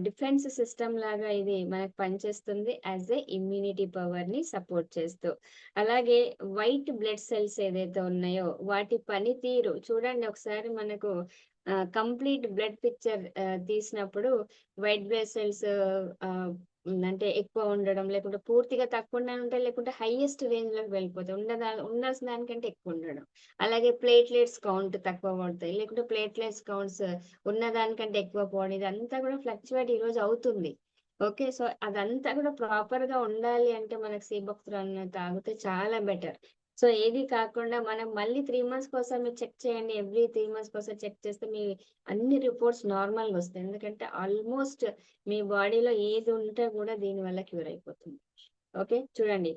డిఫెన్స్ సిస్టమ్ లాగా ఇది మనకు పనిచేస్తుంది. యాస్ ఎ ఇమ్యూనిటీ పవర్‌ని సపోర్ట్ చేస్తూ. అలాగే వైట్ బ్లడ్ సెల్స్ ఏదైతే ఉన్నాయో వాటి పనితీరు చూడండి ఒకసారి మనకు కంప్లీట్ బ్లడ్ పిక్చర్ తీసినప్పుడు వైట్ బ్లడ్ సెల్స్ ఆహ్, అంటే ఎక్కువ ఉండడం, లేకుంటే పూర్తిగా తక్కువుండనే ఉంటాయి, లేకుంటే హైయెస్ట్ రేంజ్‌లోకి వెళ్ళిపోతాయి. ఉండాల్సిన దానికంటే ఎక్కువుండడం. అలాగే ప్లేట్‌లెట్స్ కౌంట్ తక్కువ పడతాయి. లేకుంటే ప్లేట్‌లెట్స్ కౌంట్స్ ఉన్న దానికంటే ఎక్కువ పోవడం. ఇదంతా కూడా ఫ్లక్చుయేట్ ఈరోజు అవుతుంది. ఓకే. సో, అదంతా కూడా ప్రాపర్‌గా ఉండాలి అంటే మనకు సీబక్త్రాన్ తాగితే చాలా బెటర్. సో, ఏది కాకుండా మనం మళ్ళీ 3 మంత్స్‌కోసారి చెక్ చేయండి. ఎవ్రీ 3 మంత్స్‌కోసారి చెక్ చేస్తే మీ అన్ని రిపోర్ట్స్ నార్మల్‌గొస్తాయి. ఎందుకంటే ఆల్‌మోస్ట్ మీ బాడీలో ఏది ఉంటే గూడా దీనివల్ల క్యూర్ అయిపోతుంది. ఓకే. చూడండి.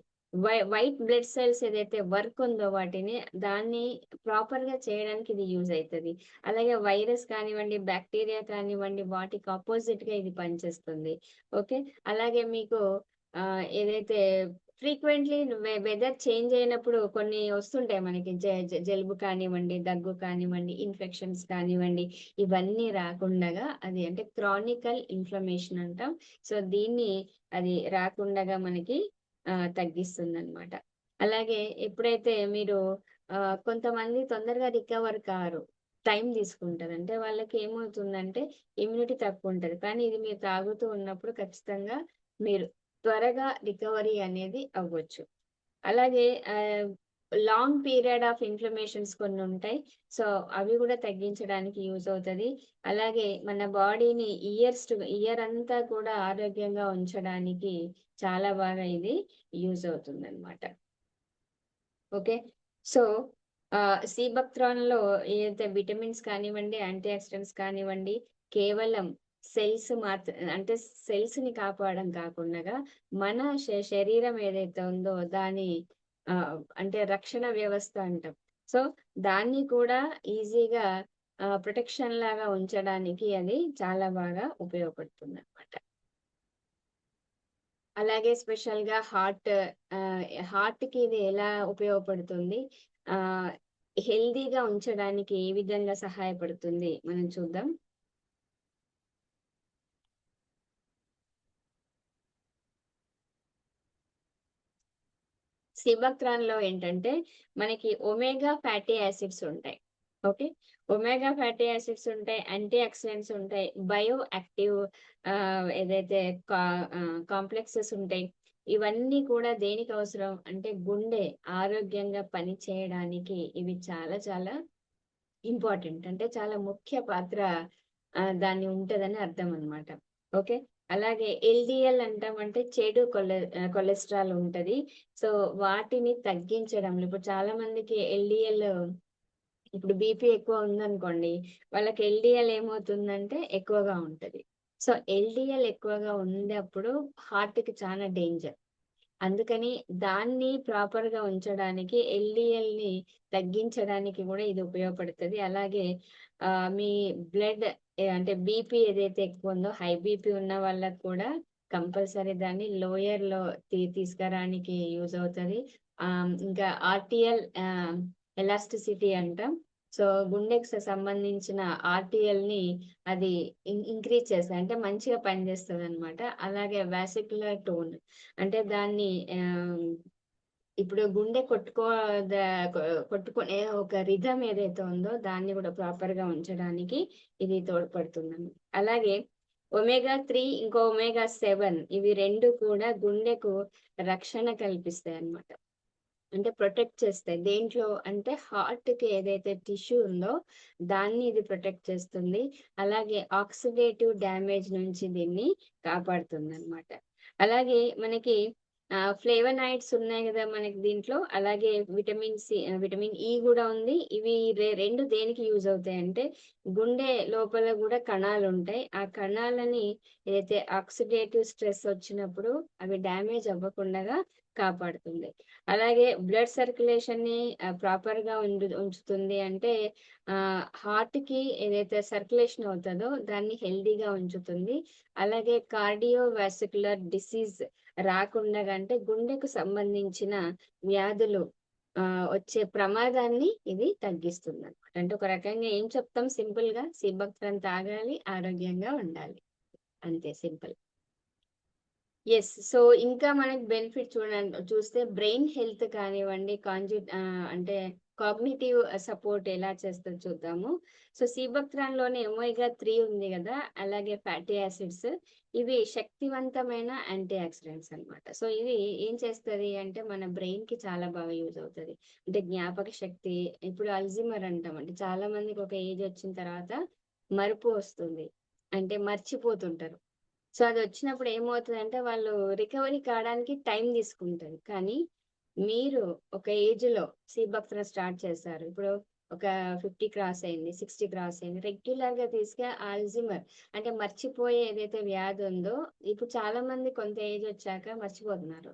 వైట్ బ్లడ్ సెల్స్ ఏదైతే వర్క్ ఉందో వాటిని దాన్ని ప్రాపర్‌గా చేయడానికి ఇది యూజ్ అయితది. అలాగే వైరస్ కానివ్వండి, బాక్టీరియా కానివ్వండి వాటికి అపోజిట్‌గా ఇది పనిచేస్తుంది. ఓకే. అలాగే మీకు ఏదైతే ఫ్రీక్వెంట్‌లీ వెదర్ చేంజ్ అయినప్పుడు కొన్ని వస్తుంటాయి మనకి జలుబు కానివ్వండి, దగ్గు కానివ్వండి, ఇన్ఫెక్షన్స్ కానివ్వండి, ఇవన్నీ రాకుండగా అది అంటే క్రానికల్ ఇన్‌ఫ్లమేషన్ అంటాం. సో, దీన్ని అది రాకుండగా మనకి తగ్గిస్తుందనమాట. అలాగే ఎప్పుడైతే మీరు కొంతమంది తొందరగా రికవర్ కారు. టైం తీసుకుంటది. అంటే వాళ్ళకి ఏమవుతుందంటే ఇమ్యూనిటీ తక్కువుంటది. కానీ ఇది మీరు తాగుతూ ఉన్నప్పుడు ఖచ్చితంగా మీరు త్వరగా రికవరీ అనేది అవ్వచ్చు. అలాగే లాంగ్ పీరియడ్ ఆఫ్ ఇన్‌ఫ్లమేషన్స్ కొన్నుంటాయి. సో, అవి గూడా తగ్గించడానికి యూజ్ అవుతది. అలాగే మన బాడీని ఇయర్ అంతా కూడా ఆరోగ్యంగా ఉంచడానికి చాలా బాగా ఇది యూజ్ అవుతుందనమాట. ఓకే. సో, సీబక్త్రాన్‌లో ఏదైతే విటమిన్స్ కానివ్వండి, యాంటీ ఆక్సిడెంట్స్ కానివ్వండి, కేవలం అంటే సెల్స్‌ని కాపాడడం కాకుండగా, మన శరీరం ఏదైతే ఉందో దాని అంటే రక్షణ వ్యవస్థ అంటాం. సో, దాన్ని కూడా ఈజీగా ప్రొటెక్షన్ లాగా ఉంచడానికి అది చాలా బాగా ఉపయోగపడుతుందనమాట. అలాగే స్పెషల్‌గా హార్ట్‌కి ఇది ఎలా ఉపయోగపడుతుంది? ఆహ్, హెల్తీగా ఉంచడానికి ఏ విధంగా సహాయపడుతుంది మనం చూద్దాం. సిబక్త్రాన్‌లో ఏంటంటే మనకి ఒమేగా ఫ్యాటీ యాసిడ్స్ ఉంటాయి. ఓకే. ఒమేగా ఫ్యాటీ యాసిడ్స్ ఉంటాయి, యాంటీ ఆక్సిడెంట్స్ ఉంటాయి, బయో యాక్టివ్ ఏదైతే కా కాంప్లెక్సెస్ ఉంటాయి. ఇవన్నీ కూడా దేనికి అవసరం అంటే గుండె ఆరోగ్యంగా పనిచేయడానికి ఇవి చాలా చాలా ఇంపార్టెంట్. అంటే చాలా ముఖ్య పాత్ర దాన్ని ఉంటదని అర్థం అన్నమాట. ఓకే. అలాగే ఎల్‌డీఎల్ అంటాం అంటే చెడు కొలెస్ట్రాల్ ఉంటది. సో, వాటిని తగ్గించడంలో ఇప్పుడు చాలా మందికి ఎల్‌డీఎల్ ఇప్పుడు బీపీ ఎక్కువ ఉందనుకోండి, వాళ్ళకి ఎల్‌డీఎల్ ఏమవుతుందంటే ఎక్కువగా ఉంటది. సో, ఎల్‌డీఎల్ ఎక్కువగా ఉన్నప్పుడు హార్ట్‌కి చాలా డేంజర్. అందుకని దాన్ని ప్రాపర్‌గా ఉంచడానికి ఎల్‌డీఎల్‌ని తగ్గించడానికి గూడా ఇది ఉపయోగపడుతది. అలాగే మీ బ్లడ్ అంటే బీపీ ఏదైతే ఎక్కువుందో, హై బీపీ ఉన్న వాళ్ళకి కూడా కంపల్సరీ దాన్ని లోయర్‌లో తీసుకురానికి యూజ్ అవుతది. ఇంకా ఆర్టీఎల్ ఎలాస్టిసిటీ అంటాం. సో, గుండెకి సంబంధించిన ఆర్టీఎల్‌ని అది ఇంక్రీజ్ చేస్తది. అంటే మంచిగా పనిచేస్తదనమాట. అలాగే వాసిక్యులర్ టోన్ అంటే దాన్ని ఆహ్, ఇప్పుడు గుండె ద కొ కొట్టుకునే ఒక రిథమ్ ఏదైతే ఉందో దాన్ని గూడా ప్రాపర్‌గా ఉంచడానికి ఇది తోడ్పడుతుందండి. అలాగే ఒమేగా 3 ఇంకో ఒమేగా 7 ఇవి 2 కూడా గుండెకు రక్షణ కల్పిస్తాయన్నమాట. అంటే ప్రొటెక్ట్ చేస్తాయి. దేంట్లో అంటే హార్ట్‌కి ఏదైతే టిష్యూ ఉందో దాన్ని ఇది ప్రొటెక్ట్ చేస్తుంది. అలాగే ఆక్సిడేటివ్ డ్యామేజ్ నుంచి దీన్ని కాపాడుతుందన్నమాట. అలాగే మనకి ఫ్లేవనాయిడ్స్ ఉన్నాయి గదా! మనకి దీంట్లో. అలాగే విటమిన్ ఇ గూడా ఉంది. ఇవి 2 దేనికి యూజ్ అవుతాయంటే గుండె లోపల గూడా కణాలుంటాయి. ఆ కణాలని ఏదైతే ఆక్సిడేటివ్ స్ట్రెస్ వచ్చినప్పుడు అవి డ్యామేజ్ అవ్వకుండగా కాపాడుతుంది. అలాగే బ్లడ్ సర్క్యులేషన్‌ని ప్రాపర్‌గా ఉంచుతుంది. అంటే హార్ట్‌కి ఏదైతే సర్క్యులేషన్ అవుతదో దాన్ని హెల్తీగా ఉంచుతుంది. అలాగే కార్డియోవాస్కులర్ డిసీజ్ రాకుండగా అంటే గుండెకు సంబంధించిన వ్యాధులు వచ్చే ప్రమాదాన్ని ఇది తగ్గిస్తుందనమాట. అంటే ఒక రకంగా ఏం చెప్తాం సింపుల్‌గా సీబక్త్రన్ తాగాలి, ఆరోగ్యంగా ఉండాలి. అంతే సింపుల్. యెస్. సో, ఇంకా మనకి బెనిఫిట్ చూస్తే బ్రెయిన్ హెల్త్ కానివ్వండి, అంటే కాగ్నిటివ్ సపోర్ట్ ఎలా చేస్తదో చూద్దాము. సో, సీబక్త్రాన్‌లోనే ఒమేగా 3 ఉంది గదా! అలాగే ఫ్యాటీ యాసిడ్స్ ఇవి శక్తివంతమైన యాంటీ ఆక్సిడెంట్స్ అన్నమాట. సో, ఇవి ఏం చేస్తది అంటే మన బ్రెయిన్‌కి చాలా బాగా యూజ్ అవుతది. అంటే జ్ఞాపక శక్తి ఇప్పుడు అల్జీమర్ అంటాం. అంటే చాలా మందికి ఒక ఏజ్ వచ్చిన తర్వాత మరుపు వస్తుంది. అంటే మర్చిపోతుంటారు. సో, అదొచ్చినప్పుడు ఏమవుతదంటే, వాళ్ళు రికవరీ కాడానికి టైం తీసుకుంటది. కానీ, మీరు ఒక ఏజ్‌లో సీబక్‌త్రా స్టార్ట్ చేశారు. ఇప్పుడు ఒక 50 క్రాస్ అయింది, 60 క్రాస్ అయింది. రెగ్యులర్‌గా అల్జీమర్ అంటే మర్చిపోయే ఏదైతే వ్యాధి ఉందో, ఇప్పుడు చాలా మంది కొంత ఏజ్ వచ్చాక మర్చిపోతున్నారు.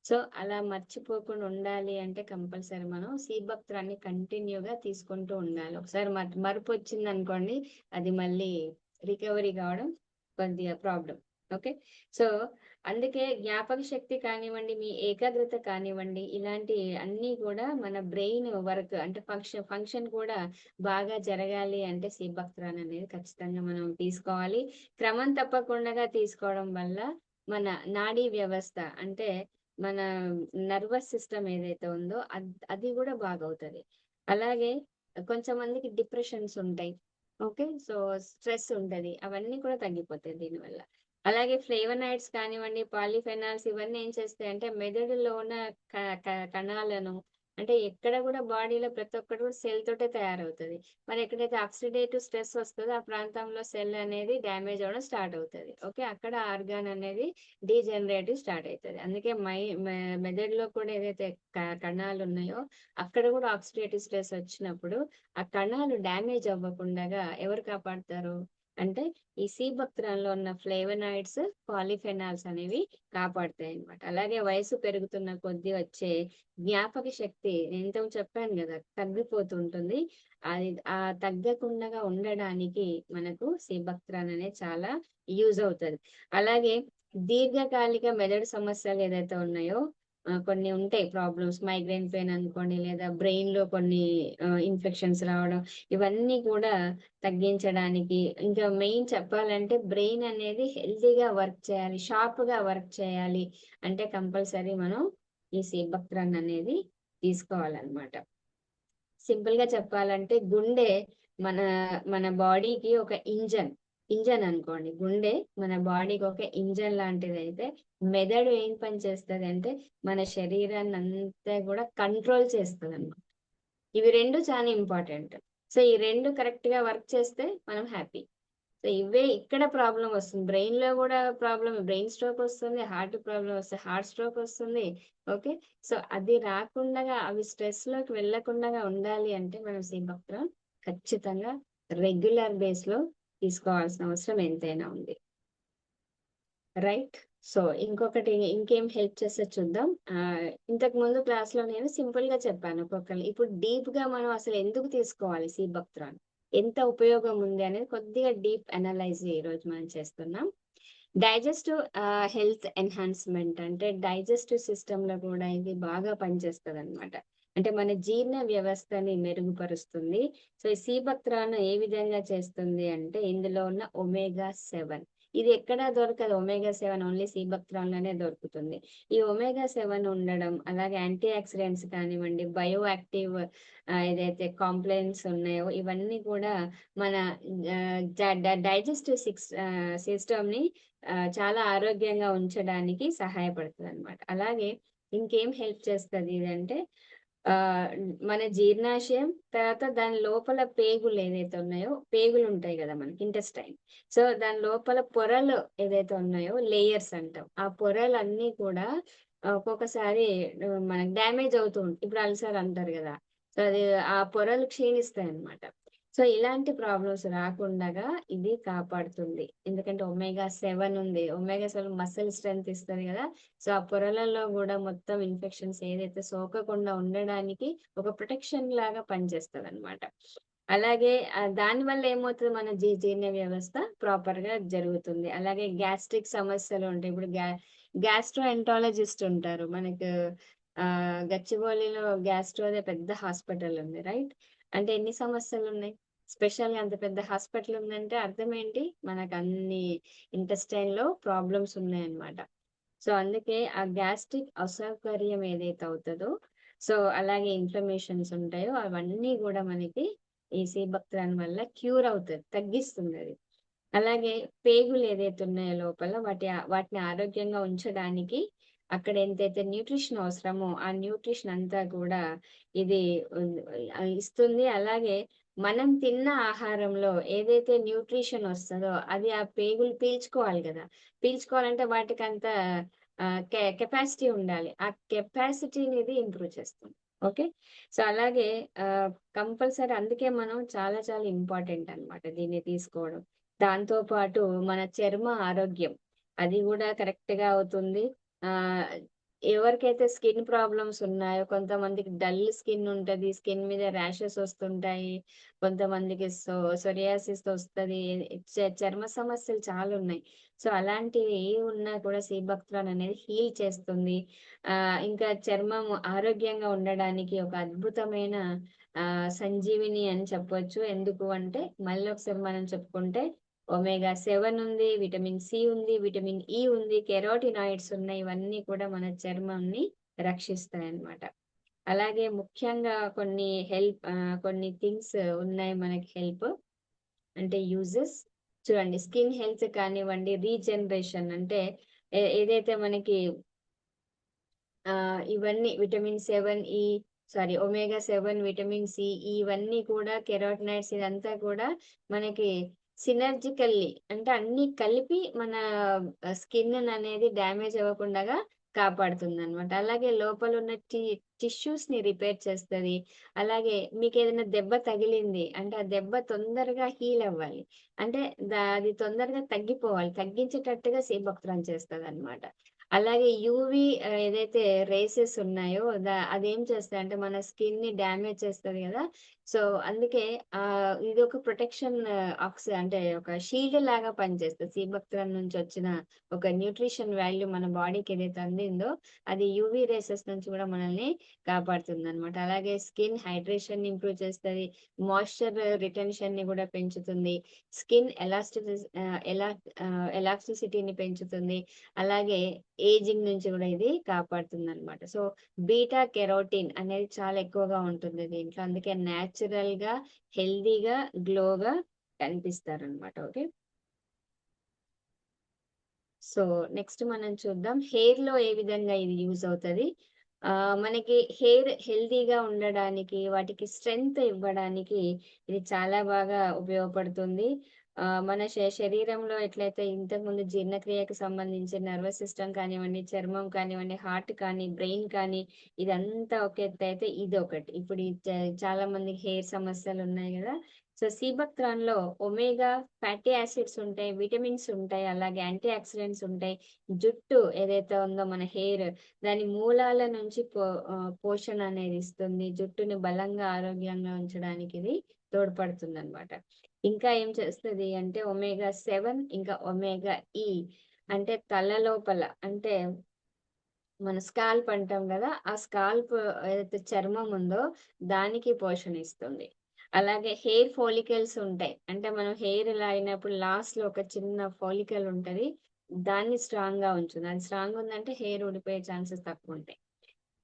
సో, అలా మర్చిపోకుండా ఉండాలి అంటే కంపల్సరీ మనం సీబక్‌త్రాన్ని కంటిన్యూగా తీసుకుంటూ ఉండాలి. ఒకసారి మరుపొచ్చిందనుకోండి, అది మళ్ళీ రికవరీ కావడం కొద్దిగా ప్రాబ్లమ్. ఓకే. సో, అందుకే జ్ఞాపక శక్తి కానివ్వండి, మీ ఏకాగ్రత కానివ్వండి, ఇలాంటి అన్నీ కూడా మన బ్రెయిన్ వర్క్ అంటే ఫంక్షన్ కూడా బాగా జరగాలి అంటే సీబక్త్రాన్ అనేది ఖచ్చితంగా మనం తీసుకోవాలి. క్రమం తప్పకుండా తీసుకోవడం వల్ల మన నాడీ వ్యవస్థ అంటే మన నర్వస్ సిస్టమ్ ఏదైతే ఉందో అది కూడా బాగవుతది. అలాగే కొంచెం మందికి డిప్రెషన్స్ ఉంటాయి. ఓకే. సో, స్ట్రెస్ ఉంటది. అవన్నీ కూడా తగ్గిపోతాయి దీనివల్ల. అలాగే ఫ్లేవనాయిడ్స్ కానివ్వండి, పాలిఫెనాల్స్ ఇవన్నీ ఏం చేస్తాయంటే మెదడులో ఉన్న క క కణాలను అంటే ఎక్కడ గూడా బాడీలో ప్రతి ఒక్కటి కూడా సెల్ తోటే తయారవుతది. మరి ఎక్కడైతే ఆక్సిడేటివ్ స్ట్రెస్ వస్తదో ఆ ప్రాంతంలో సెల్ అనేది డ్యామేజ్ అవ్వడం స్టార్ట్ అవుతది. ఓకే. అక్కడ ఆర్గాన్ అనేది డీజనరేటివ్ స్టార్ట్ అయితది. అందుకే మెదడులో కూడా ఏదైతే కణాలున్నాయో అక్కడ గూడా ఆక్సిడేటివ్ స్ట్రెస్ వచ్చినప్పుడు ఆ కణాలు డ్యామేజ్ అవ్వకుండగా ఎవరు కాపాడతారు? అంటే ఈ సీబక్త్రాన్‌లో ఉన్న ఫ్లేవనాయిడ్స్, పాలిఫెనాల్స్ అనేవి కాపాడతాయన్నమాట. అలాగే వయసు పెరుగుతున్న కొద్దీ వచ్చే జ్ఞాపక శక్తి నేను ఇంతకు చెప్పాను గదా! తగ్గిపోతూ ఉంటుంది. అది తగ్గకుండగా ఉండడానికి మనకు సీబక్త్రాన్ అనేది చాలా యూజ్ అవుతది. అలాగే దీర్ఘకాలిక మెదడు సమస్యలు ఏదైతే ఉన్నాయో కొన్ని ఉంటాయి ప్రాబ్లమ్స్ మైగ్రేన్ పెయిన్ అనుకోండి, లేదా బ్రెయిన్‌లో కొన్ని ఇన్ఫెక్షన్స్ రావడం ఇవన్నీ కూడా తగ్గించడానికి ఇంకా మెయిన్ చెప్పాలంటే బ్రెయిన్ అనేది హెల్తీగా వర్క్ చేయాలి. షార్ప్‌గా వర్క్ చేయాలి. అంటే కంపల్సరీ మనం ఈ సీబక్త్రాన్ అనేది తీసుకోవాలన్నమాట. సింపుల్‌గా చెప్పాలంటే గుండె మన మన బాడీకి ఒక ఇంజన్ అనుకోండి. గుండె మన బాడీకి ఒక ఇంజన్ లాంటిదైతే, మెదడు ఏం పని చేస్తదంటే, మన శరీరాన్నంతా గూడా కంట్రోల్ చేస్తదనమాట. ఇవి 2 చాలా ఇంపార్టెంట్. సో, ఈ 2 కరెక్ట్‌గా వర్క్ చేస్తే మనం హ్యాపీ. సో, ఇవే ఇక్కడ ప్రాబ్లమ్ వస్తుంది. బ్రెయిన్‌లో గూడా ప్రాబ్లమ్ బ్రెయిన్ స్ట్రోక్ వస్తుంది. హార్ట్ ప్రాబ్లమ్ వస్తే హార్ట్ స్ట్రోక్ వస్తుంది. ఓకే. సో, అది రాకుండగా అవి స్ట్రెస్‌లోకి వెళ్ళకుండగా ఉండాలి అంటే మనం సీబక్త్రాన్ ఖచ్చితంగా రెగ్యులర్ బేస్‌లో తీసుకోవాల్సిన అవసరం ఎంతైనా ఉంది. రైట్. సో, ఇంకేం హెల్ప్ చేస్తదో చూద్దాం. ఇంతకు ముందు క్లాస్‌లో నేను సింపుల్‌గా చెప్పాను ఒక్కొక్కళ్ళు. ఇప్పుడు డీప్‌గా మనం అసలు ఎందుకు తీసుకోవాలి సీబక్త్రాన్? ఎంత ఉపయోగం ఉంది అనేది కొద్దిగా డీప్ అనలైజ్ ఈరోజు మనం చేస్తున్నాం. డైజెస్టివ్ హెల్త్ ఎన్హాన్స్‌మెంట్ అంటే డైజెస్టివ్ సిస్టమ్‌లో కూడా ఇది బాగా పనిచేస్తదనమాట. అంటే మన జీర్ణ వ్యవస్థని మెరుగుపరుస్తుంది. సో, ఈ సీబక్త్రాన్ ఏ విధంగా చేస్తుంది అంటే ఇందులో ఉన్న ఒమేగా 7 ఇది ఎక్కడా దొరకదు. ఒమేగా 7 ఓన్లీ సీబక్త్రాన్‌లోనే దొరుకుతుంది. ఈ ఒమేగా 7 ఉండడం, అలాగే యాంటీ ఆక్సిడెంట్స్ కానివ్వండి, బయో యాక్టివ్ ఏదైతే కాంప్లెయింట్స్ ఉన్నాయో ఇవన్నీ కూడా మన డైజెస్టివ్ సిస్టమ్‌ని చాలా ఆరోగ్యంగా ఉంచడానికి సహాయపడతదనమాట. అలాగే ఇంకేం హెల్ప్ చేస్తది ఇదంటే ఆహ్, మన జీర్ణాశయం, తర్వాత దాని లోపల పేగులు ఏదైతే ఉన్నాయో, పేగులుంటాయి గదా! మనకి ఇంటెస్టైన్. సో, దాని లోపల పొరలు ఏదైతే ఉన్నాయో లేయర్స్ అంటాం. ఆ పొరలన్నీ కూడా ఒక్కొక్కసారి మనకు డ్యామేజ్ అవుతూ ఉంటాయి. ఇప్పుడు అల్సర్ అంటారు గదా! సో, అది ఆ పొరలు క్షీణిస్తాయన్నమాట. సో, ఇలాంటి ప్రాబ్లమ్స్ రాకుండగా ఇది కాపాడుతుంది. ఎందుకంటే ఒమేగా 7 ఉంది. ఒమేగా 7 మసిల్ స్ట్రెంత్ ఇస్తది గదా! సో, ఆ పొరలలో గూడా మొత్తం ఇన్ఫెక్షన్స్ ఏదైతే సోకకుండా ఉండడానికి ఒక ప్రొటెక్షన్ లాగా పనిచేస్తదనమాట. అలాగే దానివల్ల ఏమవుతది మన జీర్ణ వ్యవస్థ ప్రాపర్‌గా జరుగుతుంది. అలాగే గ్యాస్ట్రిక్ సమస్యలు ఉంటాయి. ఇప్పుడు గ్యాస్ట్రో ఎంటాలజిస్ట్ ఉంటారు. మనకు గచ్చిబౌలిలో గ్యాస్ట్రోదే పెద్ద హాస్పిటల్ ఉంది. రైట్? అంటే ఎన్ని సమస్యలున్నాయి? స్పెషల్‌గా అంత పెద్ద హాస్పిటల్ ఉందంటే అర్థం ఏంటి? మనకన్ని ఇంటెస్టైన్‌లో ప్రాబ్లమ్స్ ఉన్నాయన్నమాట. సో, అందుకే ఆ గ్యాస్ట్రిక్ అసౌకర్యం ఏదైతే అవుతదో, సో, అలాగే ఇన్‌ఫ్లమేషన్స్ ఉంటాయో అవన్నీ గూడా మనకి ఈ సీబక్త్రాన్ వల్ల క్యూర్ అవుతది. తగ్గిస్తుందది. అలాగే పేగులు ఏదైతే ఉన్నాయో లోపల వాటిని ఆరోగ్యంగా ఉంచడానికి అక్కడ ఎంతైతే న్యూట్రిషన్ అవసరమో, ఆ న్యూట్రిషన్ అంతా కూడా ఇది ఇస్తుంది. అలాగే మనం తిన్న ఆహారంలో ఏదైతే న్యూట్రిషన్ వస్తదో అది ఆ పేగులు పీల్చుకోవాలి గదా! పీల్చుకోవాలంటే వాటికంత కెపాసిటీ ఉండాలి. ఆ కెపాసిటీని ఇది ఇంప్రూవ్ చేస్తుంది. ఓకే. సో, అలాగే కంపల్సరీ అందుకే మనం చాలా చాలా ఇంపార్టెంట్ అన్నమాట దీన్ని తీసుకోవడం. దాంతో పాటు మన చర్మ ఆరోగ్యం అది గూడా కరెక్ట్‌గా అవుతుంది. ఆహ్, ఎవరికైతే స్కిన్ ప్రాబ్లమ్స్ ఉన్నాయో, కొంతమందికి డల్ స్కిన్ ఉంటది. స్కిన్ మీద ర్యాషెస్ వస్తుంటాయి. కొంతమందికి సొరియాసిస్ వస్తది. చర్మ సమస్యలు చాలా ఉన్నాయి. సో, అలాంటివి ఏవి ఉన్నా కూడా సీబక్త్రాన్ అనేది హీల్ చేస్తుంది. ఇంకా చర్మం ఆరోగ్యంగా ఉండడానికి ఒక అద్భుతమైన సంజీవిని అని చెప్పొచ్చు. ఎందుకు అంటే మళ్ళొకసారి మనం చెప్పుకుంటే ఒమేగా 7 ఉంది, విటమిన్ సి ఉంది, విటమిన్ ఇ ఉంది, కెరోటినాయిడ్స్ ఉన్నాయి. ఇవన్నీ కూడా మన చర్మంని రక్షిస్తాయన్నమాట. అలాగే ముఖ్యంగా కొన్ని థింగ్స్ ఉన్నాయి మనకి అంటే యూజెస్. చూడండి, స్కిన్ హెల్త్ కానివ్వండి, రీజనరేషన్ అంటే ఏదైతే మనకి ఇవన్నీ విటమిన్ 7 ఈ ఒమేగా 7, విటమిన్ సి ఇవన్నీ కూడా కెరోటినాయిడ్స్ ఇదంతా కూడా మనకి సినర్జికల్లీ అంటే అన్నీ కలిపి మన స్కిన్ అనేది డ్యామేజ్ అవ్వకుండగా కాపాడుతుందనమాట. అలాగే లోపలున్న టిష్యూస్‌ని రిపేర్ చేస్తది. అలాగే మీకేదైనా దెబ్బ తగిలింది అంటే, ఆ దెబ్బ తొందరగా హీల్ అవ్వాలి. అంటే అది తొందరగా తగ్గిపోవాలి. తగ్గించేటట్టుగా సీబక్త్రాన్ చేస్తదనమాట. అలాగే ఏదైతే రేసెస్ ఉన్నాయో అదేం చేస్తాయంటే మన స్కిన్‌ని డ్యామేజ్ చేస్తది గదా! సో, అందుకే ఇదొక ప్రొటెక్షన్ అంటే ఒక షీల్డ్ లాగా పనిచేస్తది. సీబక్త్రాన్ నుంచి వచ్చిన ఒక న్యూట్రిషన్ వాల్యూ మన బాడీకి ఏదైతే అందిందో అది యూవీ రేసెస్ నుంచి కూడా మనల్ని కాపాడుతుందనమాట. అలాగే స్కిన్ హైడ్రేషన్‌ని ఇంప్రూవ్ చేస్తది. మాయిశ్చర్ రిటెన్షన్‌ని కూడా పెంచుతుంది. స్కిన్ ఎలాస్టిసిటీని పెంచుతుంది. అలాగే ఏజింగ్ నుంచి కూడా ఇది కాపాడుతుందనమాట. సో, బీటా కెరోటిన్ అనేది చాలా ఎక్కువగా ఉంటుంది దీంట్లో. అందుకే న్యాచురల్‌గా, హెల్తీగా, గ్లోగా కనిపిస్తారనమాట. ఓకే. సో, నెక్స్ట్ మనం చూద్దాం హెయిర్‌లో ఏ విధంగా ఇది యూజ్ అవుతది. మనకి హెయిర్ హెల్తీగా ఉండడానికి, వాటికి స్ట్రెంగ్త్ ఇవ్వడానికి ఇది చాలా బాగా ఉపయోగపడుతుంది. మన శరీరంలో ఎట్లయితే ఇంతకుముందు జీర్ణక్రియకి సంబంధించి నర్వస్ సిస్టమ్ కానివ్వండి, చర్మం కానివ్వండి, హార్ట్ కానీ, బ్రెయిన్ కానీ ఇదంతా ఒక ఎత్తయితే ఇదొకటి. ఇప్పుడు చాలా మందికి హెయిర్ సమస్యలున్నాయి గదా! సో, సీబక్త్రాన్‌లో ఒమేగా ఫ్యాటీ యాసిడ్స్ ఉంటాయి, విటమిన్స్ ఉంటాయి, అలాగే యాంటీ ఆక్సిడెంట్స్ ఉంటాయి. జుట్టు ఏదైతే ఉందో మన హెయిర్ దాని మూలాల నుంచి పోషణ అనేది ఇస్తుంది. జుట్టుని బలంగా, ఆరోగ్యంగా ఉంచడానికి ఇది తోడ్పడుతుందనమాట. ఇంకా ఏం చేస్తది అంటే ఒమేగా 7 ఇంకా ఒమేగా ఇ అంటే తల లోపల అంటే మన స్కాల్ప్ అంటాం గదా! ఆ స్కాల్ప్ ఏదైతే చర్మం ఉందో దానికి పోషణ ఇస్తుంది. అలాగే హెయిర్ ఫాలికల్స్ ఉంటాయి. అంటే మనం హెయిర్ ఇలా అయినప్పుడు లాస్ట్‌లో ఒక చిన్న ఫాలికల్ ఉంటది. దాన్ని స్ట్రాంగ్‌గా ఉంచుతుంది. అది స్ట్రాంగ్ ఉందంటే హెయిర్ ఊడిపోయే ఛాన్సెస్ తక్కువుంటాయి.